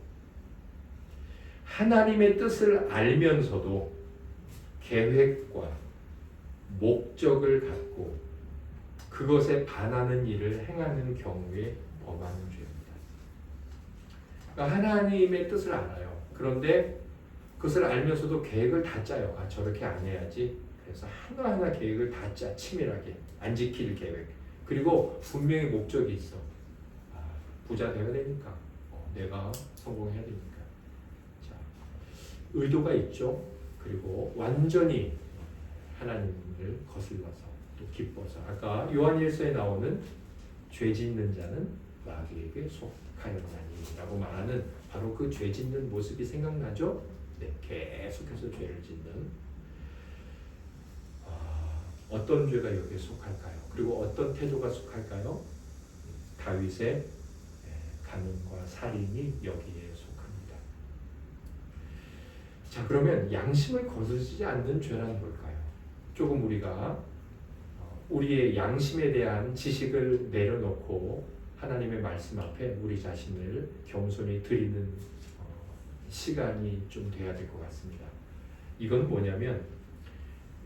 하나님의 뜻을 알면서도 계획과 목적을 갖고 그것에 반하는 일을 행하는 경우에 범하는 죄입니다. 그러니까 하나님의 뜻을 알아요. 그런데 그것을 알면서도 계획을 다 짜요. 저렇게 안 해야지. 그래서 하나하나 계획을 다 짜, 치밀하게 안 지킬 계획. 그리고 분명히 목적이 있어. 부자 되어야 되니까, 내가 성공해야 되니까. 자, 의도가 있죠. 그리고 완전히 하나님을 거슬러서 또 기뻐서 아까 요한일서에 나오는 죄 짓는 자는 마귀에게 속하였나니라고 말하는 바로 그 죄 짓는 모습이 생각나죠. 네, 계속해서 죄를 짓는. 어떤 죄가 여기에 속할까요? 그리고 어떤 태도가 속할까요? 다윗의 간음과 살인이 여기에 속합니다. 자, 그러면 양심을 거스르지 않는 죄란 뭘까요? 조금 우리가 우리의 양심에 대한 지식을 내려놓고 하나님의 말씀 앞에 우리 자신을 겸손히 드리는 시간이 좀 돼야 될 것 같습니다. 이건 뭐냐면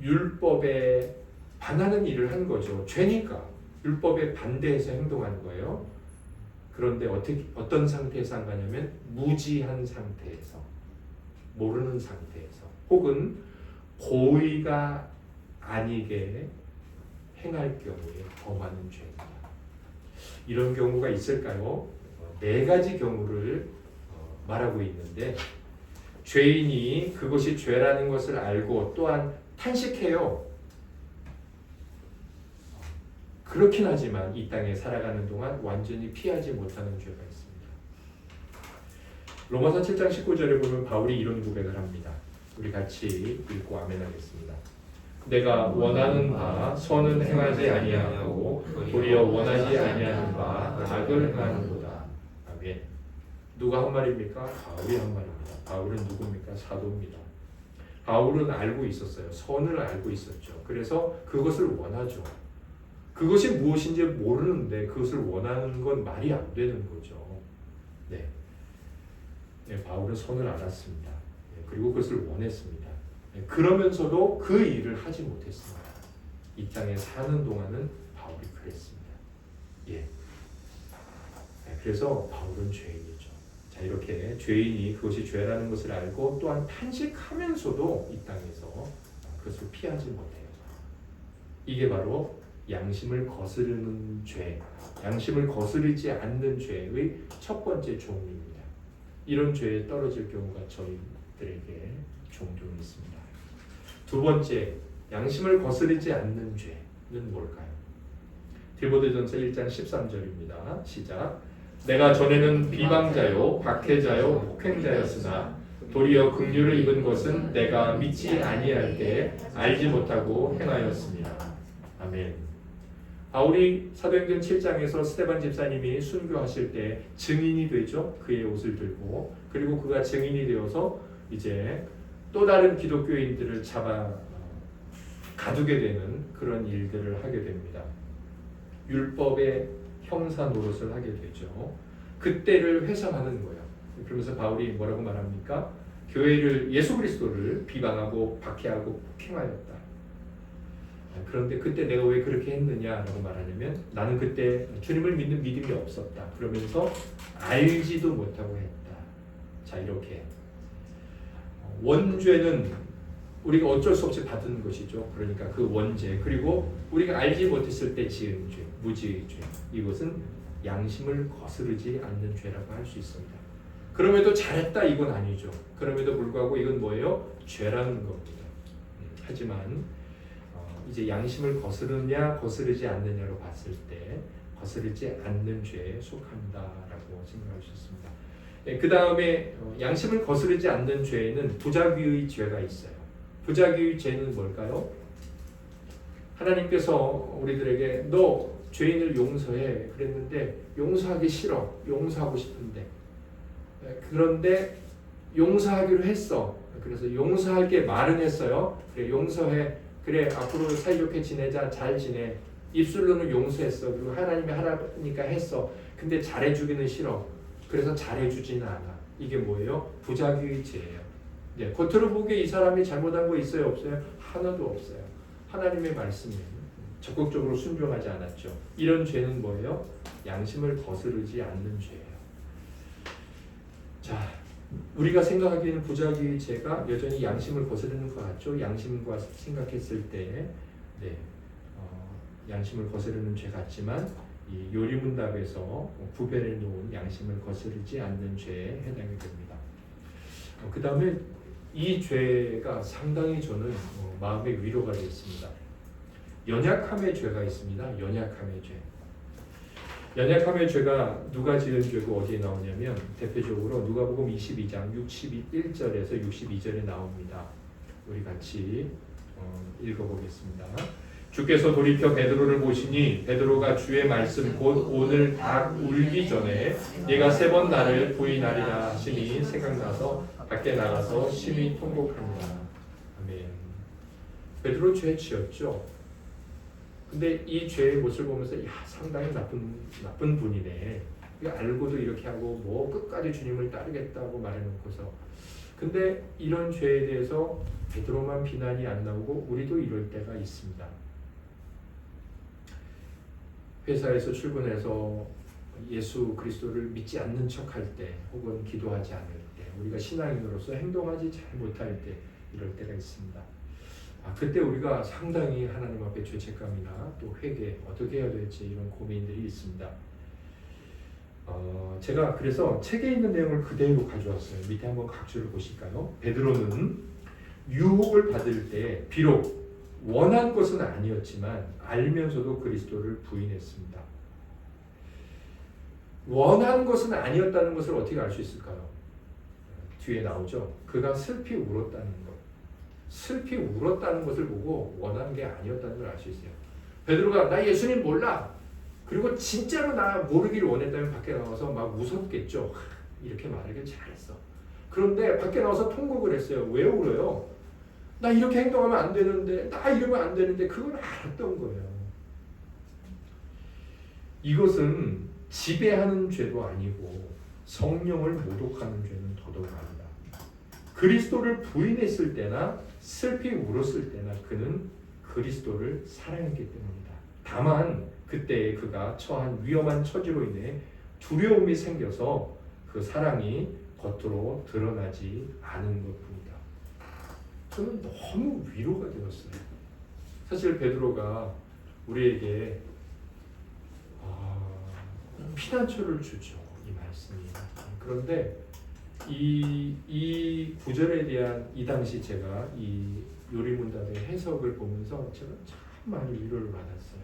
율법에 반하는 일을 한 거죠. 죄니까 율법에 반대해서 행동하는 거예요. 그런데 어떤 상태에서 한 거냐면 무지한 상태에서, 모르는 상태에서, 혹은 고의가 아니게 행할 경우에 범하는 죄입니다. 이런 경우가 있을까요? 네 가지 경우를 말하고 있는데 죄인이 그것이 죄라는 것을 알고 또한 탄식해요. 그렇긴 하지만 이 땅에 살아가는 동안 완전히 피하지 못하는 죄가 있습니다. 로마서 7장 19절에 보면 바울이 이런 고백을 합니다. 우리 같이 읽고 아멘하겠습니다. 내가 원하는 바 선은 행하지 아니하고 도리어 원하지 아니하는 바 악을 행하는도다. 아멘. 누가 한 말입니까? 바울이 한 말입니다. 바울은 누굽니까? 사도입니다. 바울은 알고 있었어요. 선을 알고 있었죠. 그래서 그것을 원하죠. 그것이 무엇인지 모르는데 그것을 원하는 건 말이 안 되는 거죠. 네. 네, 바울은 선을 알았습니다. 네, 그리고 그것을 원했습니다. 네, 그러면서도 그 일을 하지 못했습니다. 이 땅에 사는 동안은 바울이 그랬습니다. 예. 네, 그래서 바울은 죄인이죠. 자, 이렇게 죄인이 그것이 죄라는 것을 알고 또한 탄식하면서도 이 땅에서 그것을 피하지 못해요. 이게 바로 양심을 거스르는 죄, 양심을 거스르지 않는 죄의 첫 번째 종류입니다. 이런 죄에 떨어질 경우가 저희들에게 종종 있습니다. 두 번째, 양심을 거스르지 않는 죄는 뭘까요? 디모데전서 1장 13절입니다. 시작. 내가 전에는 비방자요, 박해자요, 폭행자였으나 도리어 긍휼을 입은 것은 내가 믿지 아니할 때 알지 못하고 행하였습니다. 아멘. 바울이 사도행전 7장에서 스데반 집사님이 순교하실 때 증인이 되죠. 그의 옷을 들고 그리고 그가 증인이 되어서 이제 또 다른 기독교인들을 잡아 가두게 되는 그런 일들을 하게 됩니다. 율법의 형사 노릇을 하게 되죠. 그때를 회상하는 거예요. 그러면서 바울이 뭐라고 말합니까? 교회를 예수 그리스도를 비방하고 박해하고 폭행하였다. 그런데 그때 내가 왜 그렇게 했느냐라고 말하냐면 나는 그때 주님을 믿는 믿음이 없었다. 그러면서 알지도 못하고 했다. 자, 이렇게 원죄는 우리가 어쩔 수 없이 받은 것이죠. 그러니까 그 원죄 그리고 우리가 알지 못했을 때 지은 죄, 무지의 죄, 이것은 양심을 거스르지 않는 죄라고 할 수 있습니다. 그럼에도 잘했다 이건 아니죠. 그럼에도 불구하고 이건 뭐예요? 죄라는 겁니다. 하지만 이제 양심을 거스르냐 거스르지 않느냐로 봤을 때 거스르지 않는 죄에 속한다라고 생각할 수 있습니다. 그 다음에 양심을 거스르지 않는 죄에는 부작위의 죄가 있어요. 부작위의 죄는 뭘까요? 하나님께서 우리들에게 너 죄인을 용서해 그랬는데 용서하기 싫어. 용서하고 싶은데 그런데 용서하기로 했어. 그래서 용서할게 말은 했어요. 그래 용서해. 그래 앞으로 사이좋게 지내자. 잘 지내. 입술로는 용서했어. 그리고 하나님이 하라니까 했어. 근데 잘해주기는 싫어. 그래서 잘해주지는 않아. 이게 뭐예요? 부작위의 죄예요. 네, 겉으로 보기에 이 사람이 잘못한 거 있어요? 없어요? 하나도 없어요. 하나님의 말씀에 적극적으로 순종하지 않았죠. 이런 죄는 뭐예요? 양심을 거스르지 않는 죄예요. 자, 우리가 생각하기에는 부작위의 죄가 여전히 양심을 거스르는 것 같죠? 양심과 생각했을 때 네, 양심을 거스르는 죄 같지만 이 요리문답에서 구별해 놓은 양심을 거스르지 않는 죄에 해당이 됩니다. 그 다음에 이 죄가 상당히 저는 마음의 위로가 되었습니다. 연약함의 죄가 있습니다. 연약함의 죄. 연약함의 죄가 누가 지은 죄고 어디에 나오냐면 대표적으로 누가복음 22장 61절에서 62절에 나옵니다. 우리 같이 읽어보겠습니다. 주께서 돌이켜 베드로를 보시니 베드로가 주의 말씀 곧 오늘 닭 울기 전에 네가 3번 나를 부인하리라 하시니 생각나서 밖에 나가서 심히 통곡합니다. 아멘. 베드로 죄 지었죠. 근데 이 죄의 모습을 보면서 야 상당히 나쁜 분이네. 알고도 이렇게 하고 뭐 끝까지 주님을 따르겠다고 말해놓고서 근데 이런 죄에 대해서 베드로만 비난이 안 나오고 우리도 이럴 때가 있습니다. 회사에서 출근해서 예수 그리스도를 믿지 않는 척할 때 혹은 기도하지 않을 때 우리가 신앙인으로서 행동하지 잘 못할 때 이럴 때가 있습니다. 그때 우리가 상당히 하나님 앞에 죄책감이나 또 회개 어떻게 해야 될지 이런 고민들이 있습니다. 제가 그래서 책에 있는 내용을 그대로 가져왔어요. 밑에 한번 각주를 보실까요? 베드로는 유혹을 받을 때 비록 원한 것은 아니었지만 알면서도 그리스도를 부인했습니다. 원한 것은 아니었다는 것을 어떻게 알 수 있을까요? 뒤에 나오죠. 그가 슬피 울었다는 것. 슬피 울었다는 것을 보고 원하는 게 아니었다는 걸 알 수 있어요. 베드로가 나 예수님 몰라. 그리고 진짜로 나 모르기를 원했다면 밖에 나와서 막 웃었겠죠. 이렇게 말하길 잘했어. 그런데 밖에 나와서 통곡을 했어요. 왜 울어요? 나 이렇게 행동하면 안 되는데, 나 이러면 안 되는데, 그걸 알았던 거예요. 이것은 지배하는 죄도 아니고 성령을 모독하는 죄는 더더욱합니다. 그리스도를 부인했을 때나 슬피 울었을 때나 그는 그리스도를 사랑했기 때문입니다. 다만 그때 그가 처한 위험한 처지로 인해 두려움이 생겨서 그 사랑이 겉으로 드러나지 않은 것뿐이다. 저는 너무 위로가 되었어요. 사실 베드로가 우리에게 피난처를 주죠. 이 말씀이. 그런데 이 구절에 대한 이 당시 제가 이 요리문답의 해석을 보면서 제가 참 많이 위로를 받았어요.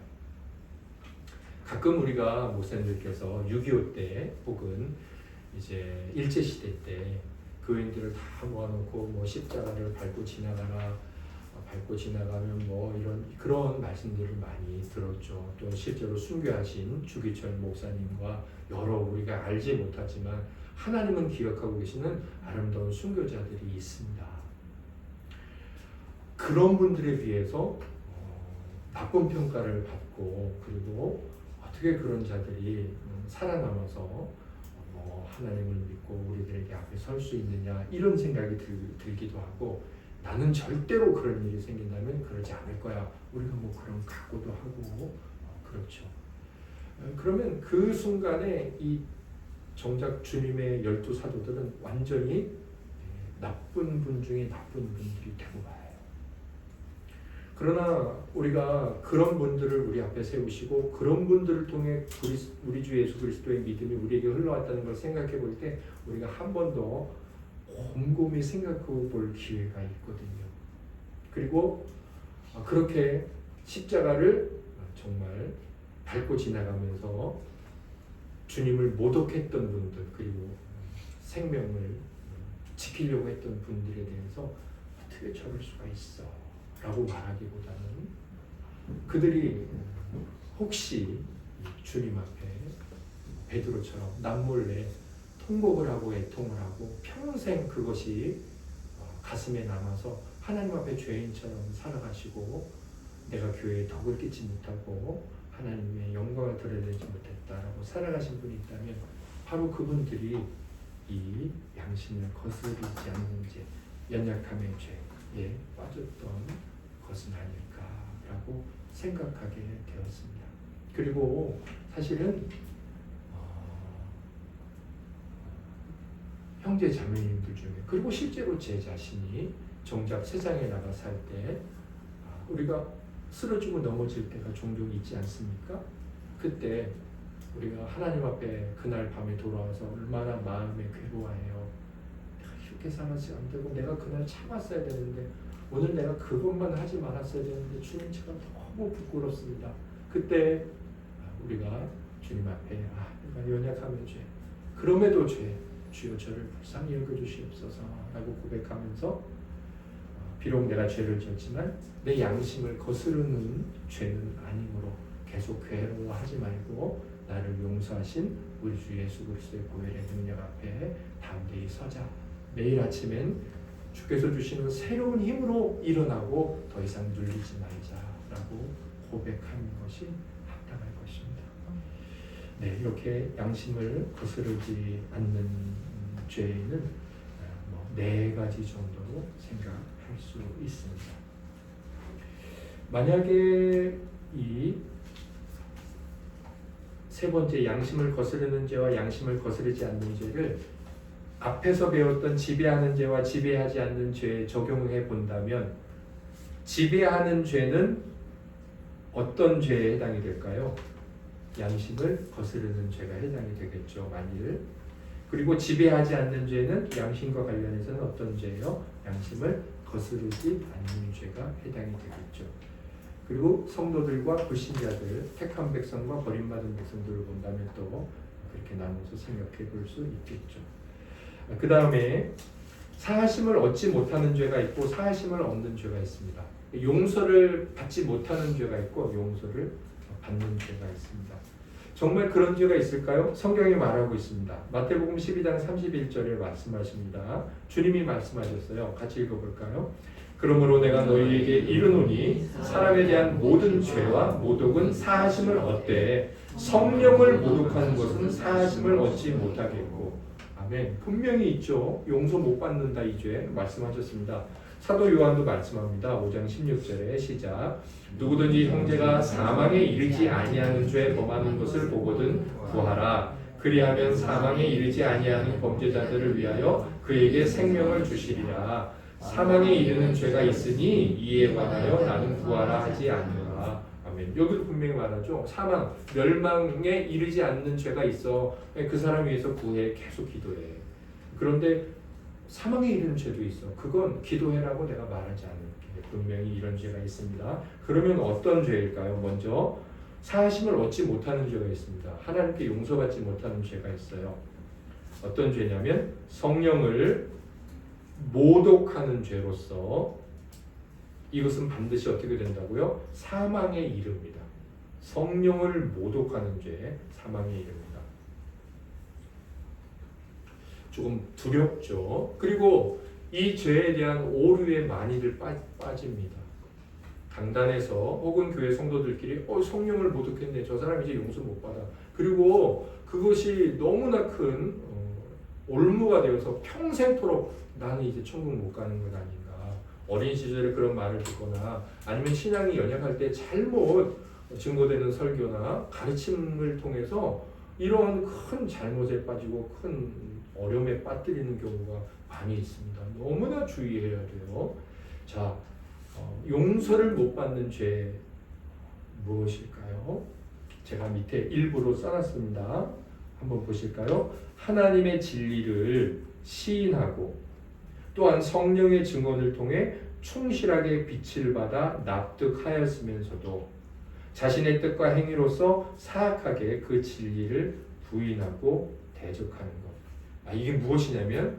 가끔 우리가 목사님들께서 6.25 때 혹은 이제 일제시대 때 교인들을 다 모아놓고 뭐 십자가를 밟고 지나가라, 밟고 지나가면 뭐 이런 그런 말씀들을 많이 들었죠. 또 실제로 순교하신 주기철 목사님과 여러 우리가 알지 못하지만 하나님은 기억하고 계시는 아름다운 순교자들이 있습니다. 그런 분들에 비해서 나쁜 평가를 받고 그리고 어떻게 그런 자들이 살아남아서 하나님을 믿고 우리들에게 앞에 설 수 있느냐 이런 생각이 들기도 하고 나는 절대로 그런 일이 생긴다면 그러지 않을 거야. 우리가 뭐 그런 각오도 하고 그렇죠. 그러면 그 순간에 이 정작 주님의 12사도들은 완전히 나쁜 분 중에 나쁜 분들이 되고 가요. 그러나 우리가 그런 분들을 우리 앞에 세우시고 그런 분들을 통해 우리 주 예수 그리스도의 믿음이 우리에게 흘러왔다는 걸 생각해 볼 때 우리가 한 번 더 곰곰이 생각해 볼 기회가 있거든요. 그리고 그렇게 십자가를 정말 밟고 지나가면서 주님을 모독했던 분들 그리고 생명을 지키려고 했던 분들에 대해서 어떻게 저럴 수가 있어 라고 말하기보다는 그들이 혹시 주님 앞에 베드로처럼 남몰래 통곡을 하고 애통을 하고 평생 그것이 가슴에 남아서 하나님 앞에 죄인처럼 살아가시고 내가 교회에 덕을 끼치 못하고 하나님의 영광을 드러내지 못했다라고 살아가신 분이 있다면 바로 그분들이 이 양심을 거스르지 않는 죄, 연약함의 죄에 빠졌던 것은 아닐까라고 생각하게 되었습니다. 그리고 사실은 형제 자매님들 중에 그리고 실제로 제 자신이 정작 세상에 나가 살 때 우리가 쓰러지고 넘어질 때가 종종 있지 않습니까? 그때 우리가 하나님 앞에 그날 밤에 돌아와서 얼마나 마음에 괴로워해요. 내가 이렇게 살아서 안 되고 내가 그날 참았어야 되는데 오늘 내가 그것만 하지 말았어야 되는데 주님 제가 너무 부끄럽습니다. 그때 우리가 주님 앞에 내가 연약함의 죄 그럼에도 죄 주여 저를 불쌍히 여겨주시옵소서 라고 고백하면서 비록 내가 죄를 졌지만 내 양심을 거스르는 죄는 아니므로 계속 괴로워하지 말고 나를 용서하신 우리 주 예수 그리스도의 보혈의 능력 앞에 담대히 서자. 매일 아침엔 주께서 주시는 새로운 힘으로 일어나고 더 이상 눌리지 말자라고 고백하는 것이 합당할 것입니다. 네, 이렇게 양심을 거스르지 않는 죄는 4가지 정도로 생각할 수 있습니다. 만약에 이 세 번째 양심을 거스르는 죄와 양심을 거스르지 않는 죄를 앞에서 배웠던 지배하는 죄와 지배하지 않는 죄에 적용해 본다면 지배하는 죄는 어떤 죄에 해당이 될까요? 양심을 거스르는 죄가 해당이 되겠죠. 만일. 그리고 지배하지 않는 죄는 양심과 관련해서는 어떤 죄예요? 양심을 거스르지 않는 죄가 해당이 되겠죠. 그리고 성도들과 불신자들, 택한 백성과 버림받은 백성들을 본다면 또 그렇게 나눠서 생각해 볼 수 있겠죠. 그 다음에 사하심을 얻지 못하는 죄가 있고 사하심을 얻는 죄가 있습니다. 용서를 받지 못하는 죄가 있고 용서를 받는 죄가 있습니다. 정말 그런 죄가 있을까요? 성경이 말하고 있습니다. 마태복음 12장 31절에 말씀하십니다. 주님이 말씀하셨어요. 같이 읽어볼까요? 그러므로 내가 너희에게 이르노니 사람에 대한 모든 죄와 모독은 사하심을 얻되 성령을 모독하는 것은 사하심을 얻지 못하겠고. 아멘. 분명히 있죠. 용서 못 받는다 이 죄 말씀하셨습니다. 사도 요한도 말씀합니다. 5장 16절에 시작. 누구든지 형제가 사망에 이르지 아니하는 죄 범하는 것을 보거든 구하라. 그리하면 사망에 이르지 아니하는 범죄자들을 위하여 그에게 생명을 주시리라. 사망에 이르는 죄가 있으니 이에 관하여 나는 구하라 하지 않노라. 아멘. 여기도 분명히 말하죠. 사망, 멸망에 이르지 않는 죄가 있어. 그 사람 위해서 구해. 계속 기도해. 그런데 사망에 이르는 죄도 있어. 그건 기도해라고 내가 말하지 않을게. 분명히 이런 죄가 있습니다. 그러면 어떤 죄일까요? 먼저 사하심을 얻지 못하는 죄가 있습니다. 하나님께 용서받지 못하는 죄가 있어요. 어떤 죄냐면 성령을 모독하는 죄로서 이것은 반드시 어떻게 된다고요? 사망에 이릅니다. 성령을 모독하는 죄, 사망에 이릅니다. 조금 두렵죠. 그리고 이 죄에 대한 오류에 많이들 빠집니다. 강단에서 혹은 교회 성도들끼리 성령을 모독했네. 저 사람 이제 용서 못 받아. 그리고 그것이 너무나 큰 올무가 되어서 평생토록 나는 이제 천국 못 가는 것 아닌가. 어린 시절에 그런 말을 듣거나 아니면 신앙이 연약할 때 잘못 증거되는 설교나 가르침을 통해서 이러한 큰 잘못에 빠지고 큰 어려움에 빠뜨리는 경우가 많이 있습니다. 너무나 주의해야 돼요. 자, 용서를 못 받는 죄 무엇일까요? 제가 밑에 일부로 써놨습니다. 한번 보실까요? 하나님의 진리를 시인하고 또한 성령의 증언을 통해 충실하게 빛을 받아 납득하였으면서도 자신의 뜻과 행위로서 사악하게 그 진리를 부인하고 대적하는 것. 이게 무엇이냐면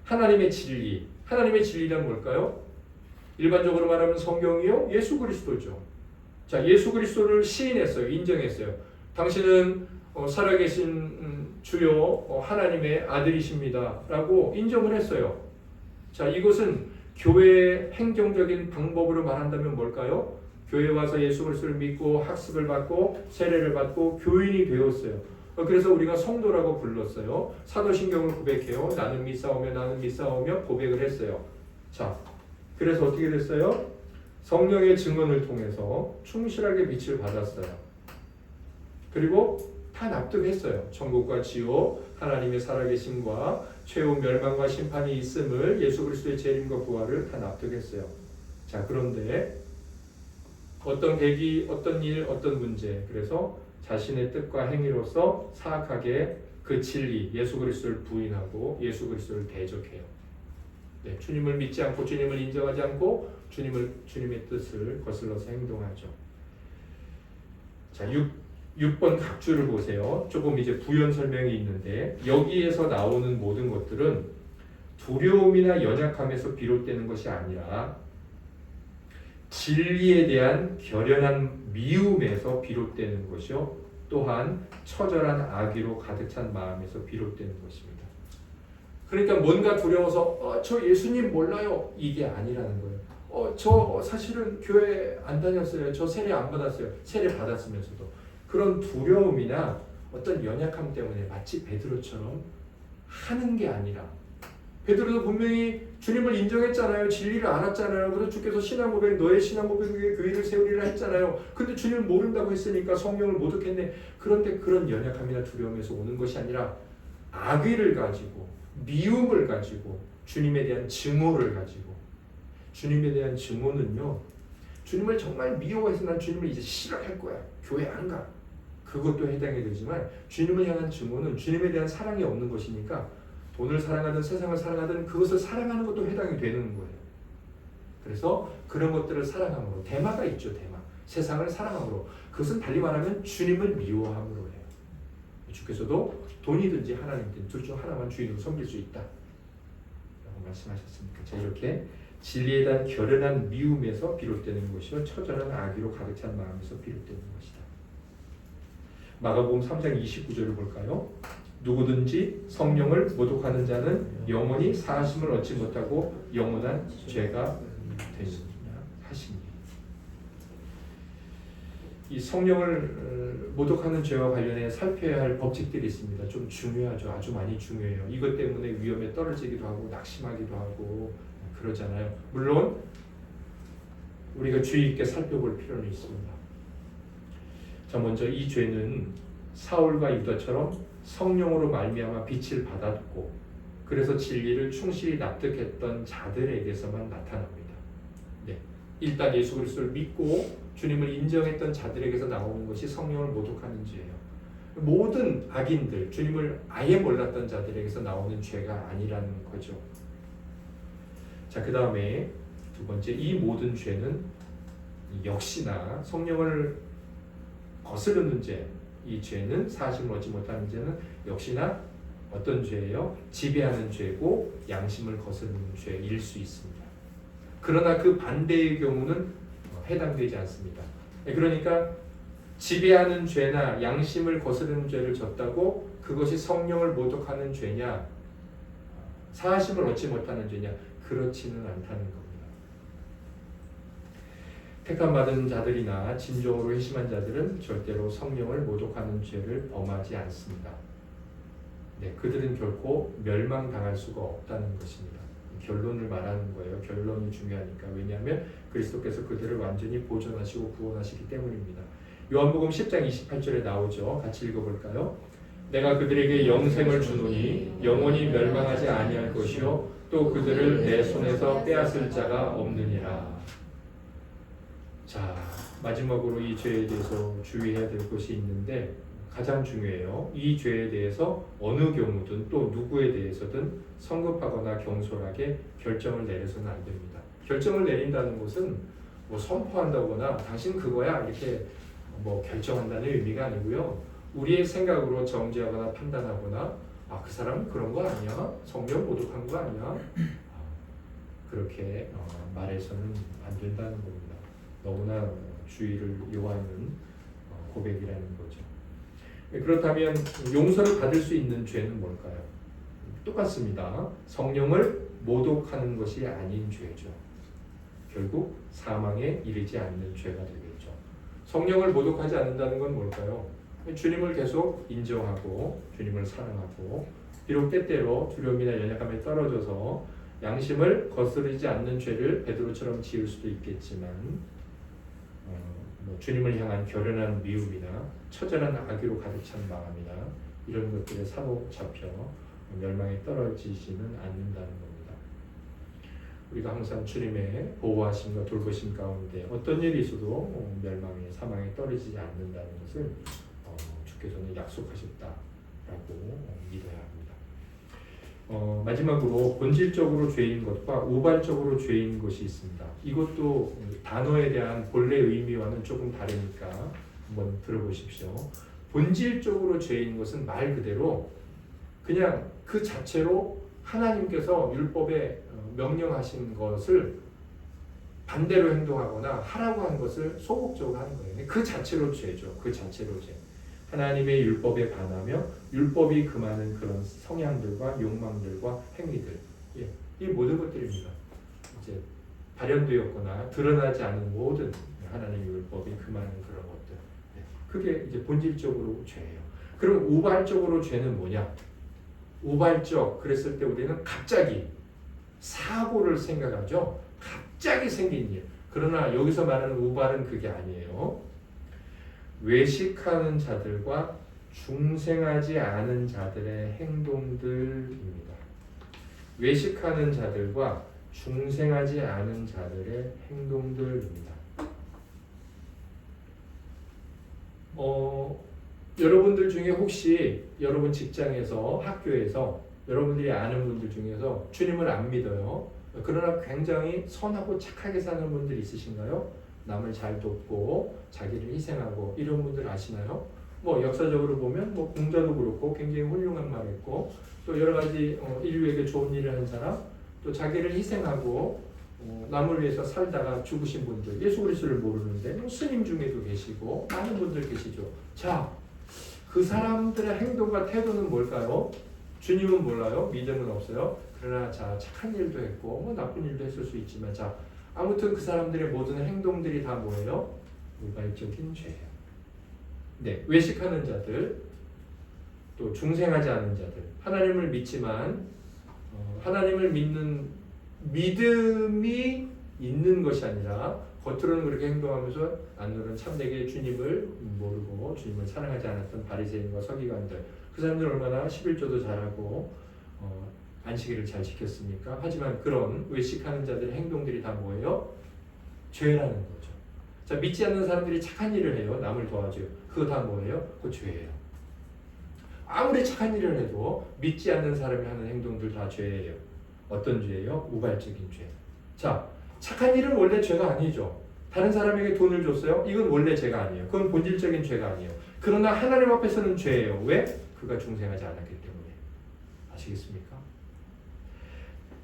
하나님의 진리. 하나님의 진리란 뭘까요? 일반적으로 말하면 성경이요? 예수 그리스도죠. 자, 예수 그리스도를 시인했어요. 인정했어요. 당신은 살아계신 주요 하나님의 아들이십니다. 라고 인정을 했어요. 자, 이것은 교회의 행정적인 방법으로 말한다면 뭘까요? 교회 와서 예수 그리스도를 믿고 학습을 받고 세례를 받고 교인이 되었어요. 그래서 우리가 성도라고 불렀어요. 사도신경을 고백해요. 나는 믿사오며 고백을 했어요. 자, 그래서 어떻게 됐어요? 성령의 증언을 통해서 충실하게 빛을 받았어요. 그리고 다 납득했어요. 천국과 지옥, 하나님의 살아계심과 최후 멸망과 심판이 있음을 예수 그리스도의 재림과 부활을 다 납득했어요. 자, 그런데 어떤 계기, 어떤 일, 어떤 문제, 그래서 자신의 뜻과 행위로서 사악하게 그 진리, 예수 그리스도를 부인하고 예수 그리스도를 대적해요. 네, 주님을 믿지 않고 주님을 인정하지 않고 주님의 뜻을 거슬러서 행동하죠. 자, 6번 각주를 보세요. 조금 이제 부연 설명이 있는데 여기에서 나오는 모든 것들은 두려움이나 연약함에서 비롯되는 것이 아니라 진리에 대한 결연한 미움에서 비롯되는 것이요. 또한 처절한 악의로 가득 찬 마음에서 비롯되는 것입니다. 그러니까 뭔가 두려워서 저 예수님 몰라요. 이게 아니라는 거예요. 저 사실은 교회 안 다녔어요. 저 세례 안 받았어요. 세례 받았으면서도. 그런 두려움이나 어떤 연약함 때문에 마치 베드로처럼 하는 게 아니라 베드로도 분명히 주님을 인정했잖아요. 진리를 알았잖아요. 그래서 주께서 신앙 고백, 너의 신앙 고백 위에 교회를 세우리라 했잖아요. 근데 주님을 모른다고 했으니까 성령을 모독했네. 그런데 그런 연약함이나 두려움에서 오는 것이 아니라 악의를 가지고 미움을 가지고 주님에 대한 증오를 가지고 주님에 대한 증오는요. 주님을 정말 미워해서 난 주님을 이제 싫어할 거야. 교회 안 가. 그것도 해당이 되지만 주님을 향한 증오는 주님에 대한 사랑이 없는 것이니까 돈을 사랑하든 세상을 사랑하든 그것을 사랑하는 것도 해당이 되는 거예요. 그래서 그런 것들을 사랑함으로 대마가 있죠. 대마. 세상을 사랑함으로 그것은 달리 말하면 주님을 미워함으로 해요. 주께서도 돈이든지 하나님든지 둘 중 하나만 주인으로 섬길 수 있다 라고 말씀하셨습니까? 자, 이렇게 진리에 대한 결연한 미움에서 비롯되는 것이요 처절한 악의로 가득 찬 마음에서 비롯되는 것이다. 마가복음 3장 29절을 볼까요? 누구든지 성령을 모독하는 자는 영원히 사하심을 얻지 못하고 영원한 죄가 되느니라 하시니. 이 성령을 모독하는 죄와 관련해 살펴야 할 법칙들이 있습니다. 좀 중요하죠. 아주 많이 중요해요. 이것 때문에 위험에 떨어지기도 하고 낙심하기도 하고 그러잖아요. 물론 우리가 주의 있게 살펴볼 필요는 있습니다. 자, 먼저 이 죄는 사울과 유다처럼 성령으로 말미암아 빛을 받았고 그래서 진리를 충실히 납득했던 자들에게서만 나타납니다. 네. 일단 예수 그리스도를 믿고 주님을 인정했던 자들에게서 나오는 것이 성령을 모독하는 죄예요. 모든 악인들, 주님을 아예 몰랐던 자들에게서 나오는 죄가 아니라는 거죠. 자, 그 다음에 두 번째, 이 모든 죄는 역시나 성령을 거스르는 죄, 이 죄는 사심을 얻지 못하는 죄는 역시나 어떤 죄예요? 지배하는 죄고 양심을 거스르는 죄일 수 있습니다. 그러나 그 반대의 경우는 해당되지 않습니다. 그러니까 지배하는 죄나 양심을 거스르는 죄를 졌다고 그것이 성령을 모독하는 죄냐, 사하심을 얻지 못하는 죄냐, 그렇지는 않다는 겁니다. 택함받은 자들이나 진정으로 회심한 자들은 절대로 성령을 모독하는 죄를 범하지 않습니다. 네, 그들은 결코 멸망당할 수가 없다는 것입니다. 결론을 말하는 거예요. 결론이 중요하니까. 왜냐하면 그리스도께서 그들을 완전히 보존하시고 구원하시기 때문입니다. 요한복음 10장 28절에 나오죠. 같이 읽어볼까요? 내가 그들에게 영생을 주노니 영원히 멸망하지 아니할 것이요 또 그들을 내 손에서 빼앗을 자가 없느니라. 자, 마지막으로 이 죄에 대해서 주의해야 될 것이 있는데 가장 중요해요. 이 죄에 대해서 어느 경우든 또 누구에 대해서든 성급하거나 경솔하게 결정을 내려서는 안 됩니다. 결정을 내린다는 것은 뭐 선포한다거나 당신 그거야 이렇게 뭐 결정한다는 의미가 아니고요. 우리의 생각으로 정죄하거나 판단하거나 그 사람은 그런 거 아니야? 성령 모독한 거 아니야? 그렇게 말해서는 안 된다는 겁니다. 너무나 주의를 요하는 고백이라는 거죠. 그렇다면 용서를 받을 수 있는 죄는 뭘까요? 똑같습니다. 성령을 모독하는 것이 아닌 죄죠. 결국 사망에 이르지 않는 죄가 되겠죠. 성령을 모독하지 않는다는 건 뭘까요? 주님을 계속 인정하고 주님을 사랑하고 비록 때때로 두려움이나 연약함에 떨어져서 양심을 거스르지 않는 죄를 베드로처럼 지을 수도 있겠지만 주님을 향한 결연한 미움이나 처절한 악의로 가득 찬 마음이나 이런 것들에 사로잡혀 멸망에 떨어지지는 않는다는 겁니다. 우리가 항상 주님의 보호하심과 돌보심 가운데 어떤 일이 있어도 멸망에 사망에 떨어지지 않는다는 것을 주께서는 약속하셨다라고 믿어야 합니다. 마지막으로 본질적으로 죄인 것과 우발적으로 죄인 것이 있습니다. 이것도 단어에 대한 본래 의미와는 조금 다르니까 한번 들어보십시오. 본질적으로 죄인 것은 말 그대로 그냥 그 자체로 하나님께서 율법에 명령하신 것을 반대로 행동하거나 하라고 한 것을 소극적으로 하는 거예요. 그 자체로 죄죠. 그 자체로 죄. 하나님의 율법에 반하며 율법이 금하는 그런 성향들과 욕망들과 행위들, 이 모든 것들입니다. 이제 발현되었거나 드러나지 않은 모든 하나님의 율법이 금하는 그런 것들, 그게 이제 본질적으로 죄예요. 그럼 우발적으로 죄는 뭐냐? 우발적, 그랬을 때 우리는 갑자기 사고를 생각하죠. 갑자기 생긴 일. 그러나 여기서 말하는 우발은 그게 아니에요. 외식하는 자들과 중생하지 않은 자들의 행동들입니다. 외식하는 자들과 중생하지 않은 자들의 행동들입니다. 여러분들 중에 혹시 여러분 직장에서 학교에서 여러분들이 아는 분들 중에서 주님을 안 믿어요. 그러나 굉장히 선하고 착하게 사는 분들 있으신가요? 남을 잘 돕고 자기를 희생하고 이런 분들 아시나요? 뭐 역사적으로 보면 뭐 공자도 그렇고 굉장히 훌륭한 말했고 또 여러 가지 인류에게 좋은 일을 한 사람 또 자기를 희생하고 남을 위해서 살다가 죽으신 분들 예수 그리스도를 모르는데 뭐 스님 중에도 계시고 많은 분들 계시죠. 자, 그 사람들의 행동과 태도는 뭘까요? 주님은 몰라요. 믿음은 없어요. 그러나 자 착한 일도 했고 뭐 나쁜 일도 했을 수 있지만 자 아무튼 그 사람들의 모든 행동들이 다 뭐예요? 우발적인 죄예요. 네, 외식하는 자들, 또 중생하지 않은 자들, 하나님을 믿지만 하나님을 믿는 믿음이 있는 것이 아니라 겉으로는 그렇게 행동하면서 안으로는 참되게 주님을 모르고 주님을 사랑하지 않았던 바리새인과 서기관들, 그 사람들 얼마나 11조도 잘하고 안식일을 잘 지켰습니까? 하지만 그런 외식하는 자들의 행동들이 다 뭐예요? 죄라는 거죠. 자, 믿지 않는 사람들이 착한 일을 해요. 남을 도와줘요. 그거 다 뭐예요? 그 죄예요. 아무리 착한 일을 해도 믿지 않는 사람이 하는 행동들 다 죄예요. 어떤 죄예요? 우발적인 죄. 자, 착한 일은 원래 죄가 아니죠. 다른 사람에게 돈을 줬어요? 이건 원래 죄가 아니에요. 그건 본질적인 죄가 아니에요. 그러나 하나님 앞에서는 죄예요. 왜? 그가 중생하지 않았기 때문에. 아시겠습니까?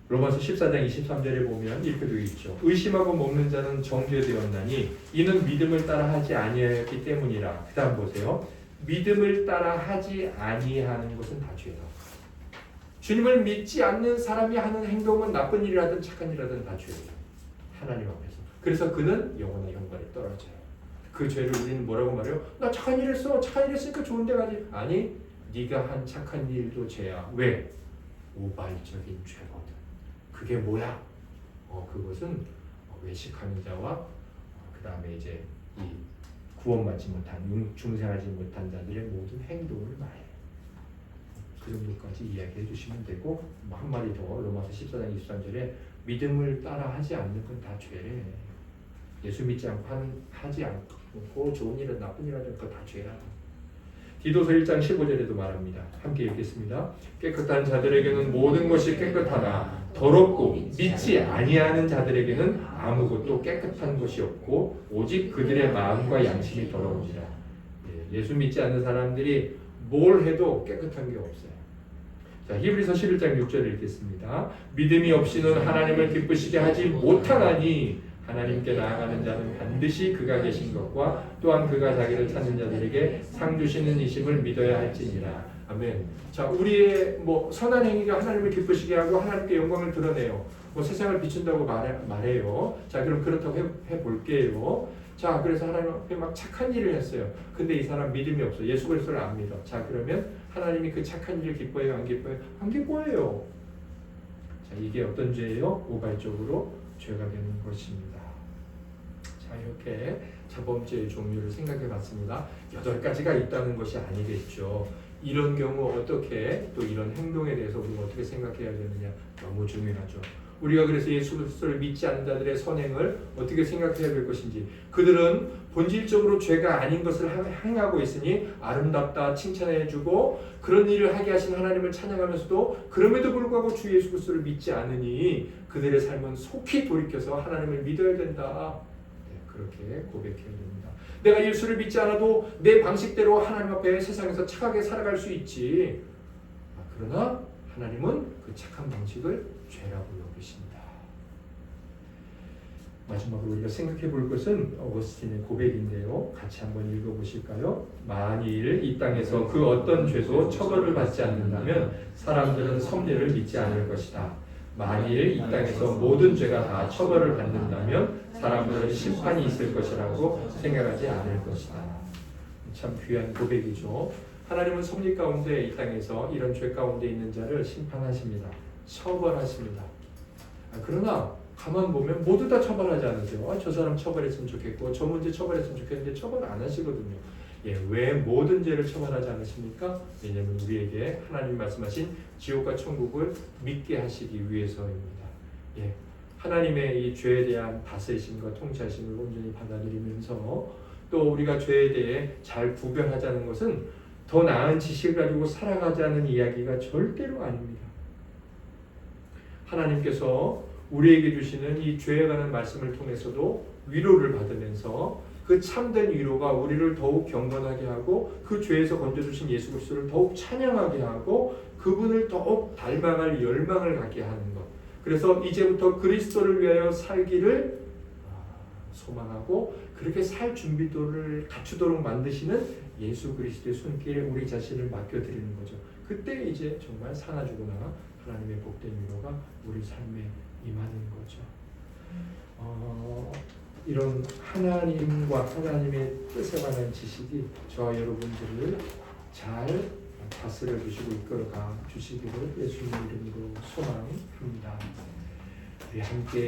로마서 14장 23절에 보면 이렇게 되어 있죠. 의심하고 먹는 자는 정죄되었나니 이는 믿음을 따라 하지 아니하였기 때문이라. 그 다음 보세요. 믿음을 따라 하지 아니하는 것은 다 죄다. 주님을 믿지 않는 사람이 하는 행동은 나쁜 일이라든 착한 일이라든 다 죄예요. 하나님 앞에서. 그래서 그는 영원한 형벌에 떨어져요. 그 죄를 우리는 뭐라고 말해요? 나 착한 일 했어. 착한 일 했으니까 좋은 데 가지. 아니, 네가 한 착한 일도 죄야. 왜? 우발적인 죄거든. 그게 뭐야? 그것은 외식하는 자와 그 다음에 이제 이 구원받지 못한 중생하지 못한 자들의 모든 행동을 말해요. 그 정도까지 이야기해 주시면 되고 한 마디 더 로마서 14장 23절에 믿음을 따라 하지 않는 건 다 죄래. 예수 믿지 않고 하지 않고 좋은 일은 나쁜 일 하는 거 다 죄라. 디도서 1장 15절에도 말합니다. 함께 읽겠습니다. 깨끗한 자들에게는 모든 것이 깨끗하나 더럽고 믿지 아니하는 자들에게는 아무것도 깨끗한 것이 없고 오직 그들의 마음과 양심이 더러우니라. 예수 믿지 않는 사람들이 뭘 해도 깨끗한 게 없어요. 자, 히브리서 11장 6절을 읽겠습니다. 믿음이 없이는 하나님을 기쁘시게 하지 못하나니 하나님께 나아가는 자는 반드시 그가 계신 것과 또한 그가 자기를 찾는 자들에게 상 주시는 이심을 믿어야 할지니라. 아멘. 자, 우리의 선한 행위가 하나님을 기쁘시게 하고 하나님께 영광을 드러내요. 세상을 비춘다고 말해요. 자, 그럼 그렇다고 해볼게요. 자, 그래서 하나님 앞에 막 착한 일을 했어요. 근데 이 사람 믿음이 없어. 예수 그리스도를 안 믿어. 자, 그러면 하나님이 그 착한 일을 기뻐해요? 안 기뻐해요? 안 기뻐해요. 자, 이게 어떤 죄예요? 우발적으로 죄가 되는 것입니다. 자, 이렇게 자범죄의 종류를 생각해 봤습니다. 8가지가 있다는 것이 아니겠죠. 이런 경우 어떻게 또 이런 행동에 대해서 우리가 어떻게 생각해야 되느냐 너무 중요하죠. 우리가 그래서 예수 그리스도를 믿지 않는 자들의 선행을 어떻게 생각해야 될 것인지, 그들은 본질적으로 죄가 아닌 것을 행하고 있으니 아름답다 칭찬해주고 그런 일을 하게 하신 하나님을 찬양하면서도 그럼에도 불구하고 주 예수 그리스도를 믿지 않으니 그들의 삶은 속히 돌이켜서 하나님을 믿어야 된다. 그렇게 고백해야 됩니다. 내가 예수를 믿지 않아도 내 방식대로 하나님 앞에 세상에서 착하게 살아갈 수 있지. 그러나 하나님은 그 착한 방식을 죄라고 여기십니다. 마지막으로 우리가 생각해 볼 것은 어거스틴의 고백인데요. 같이 한번 읽어보실까요? 만일 이 땅에서 그 어떤 죄도 처벌을 받지 않는다면 사람들은 섭리를 믿지 않을 것이다. 만일 이 땅에서 모든 죄가 다 처벌을 받는다면 사람들은 심판이 있을 것이라고 생각하지 않을 것이다. 참 귀한 고백이죠. 하나님은 섭리 가운데 이 땅에서 이런 죄 가운데 있는 자를 심판하십니다. 처벌하십니다. 그러나 가만 보면 모두 다 처벌하지 않으세요. 저 사람 처벌했으면 좋겠고 저 문제 처벌했으면 좋겠는데 처벌 안 하시거든요. 왜 모든 죄를 처벌하지 않으십니까? 왜냐하면 우리에게 하나님 말씀하신 지옥과 천국을 믿게 하시기 위해서입니다. 하나님의 이 죄에 대한 다스리심과 통치하심을 온전히 받아들이면서 또 우리가 죄에 대해 잘 구별하자는 것은 더 나은 지식을 가지고 살아가자는 이야기가 절대로 아닙니다. 하나님께서 우리에게 주시는 이 죄에 관한 말씀을 통해서도 위로를 받으면서 그 참된 위로가 우리를 더욱 경건하게 하고 그 죄에서 건져주신 예수 그리스도를 더욱 찬양하게 하고 그분을 더욱 닮아갈 열망을 갖게 하는 것. 그래서 이제부터 그리스도를 위하여 살기를 소망하고 그렇게 살 준비도를 갖추도록 만드시는 예수 그리스도의 손길에 우리 자신을 맡겨드리는 거죠. 그때 이제 정말 사나주구나 하나님의 복된 위로가 우리 삶에 임하는 거죠. 이런 하나님과 하나님의 뜻에 관한 지식이 저와 여러분들을 잘 다스려 주시고 이끌어가 주시기를 예수님 이름으로 소망합니다. 우리 함께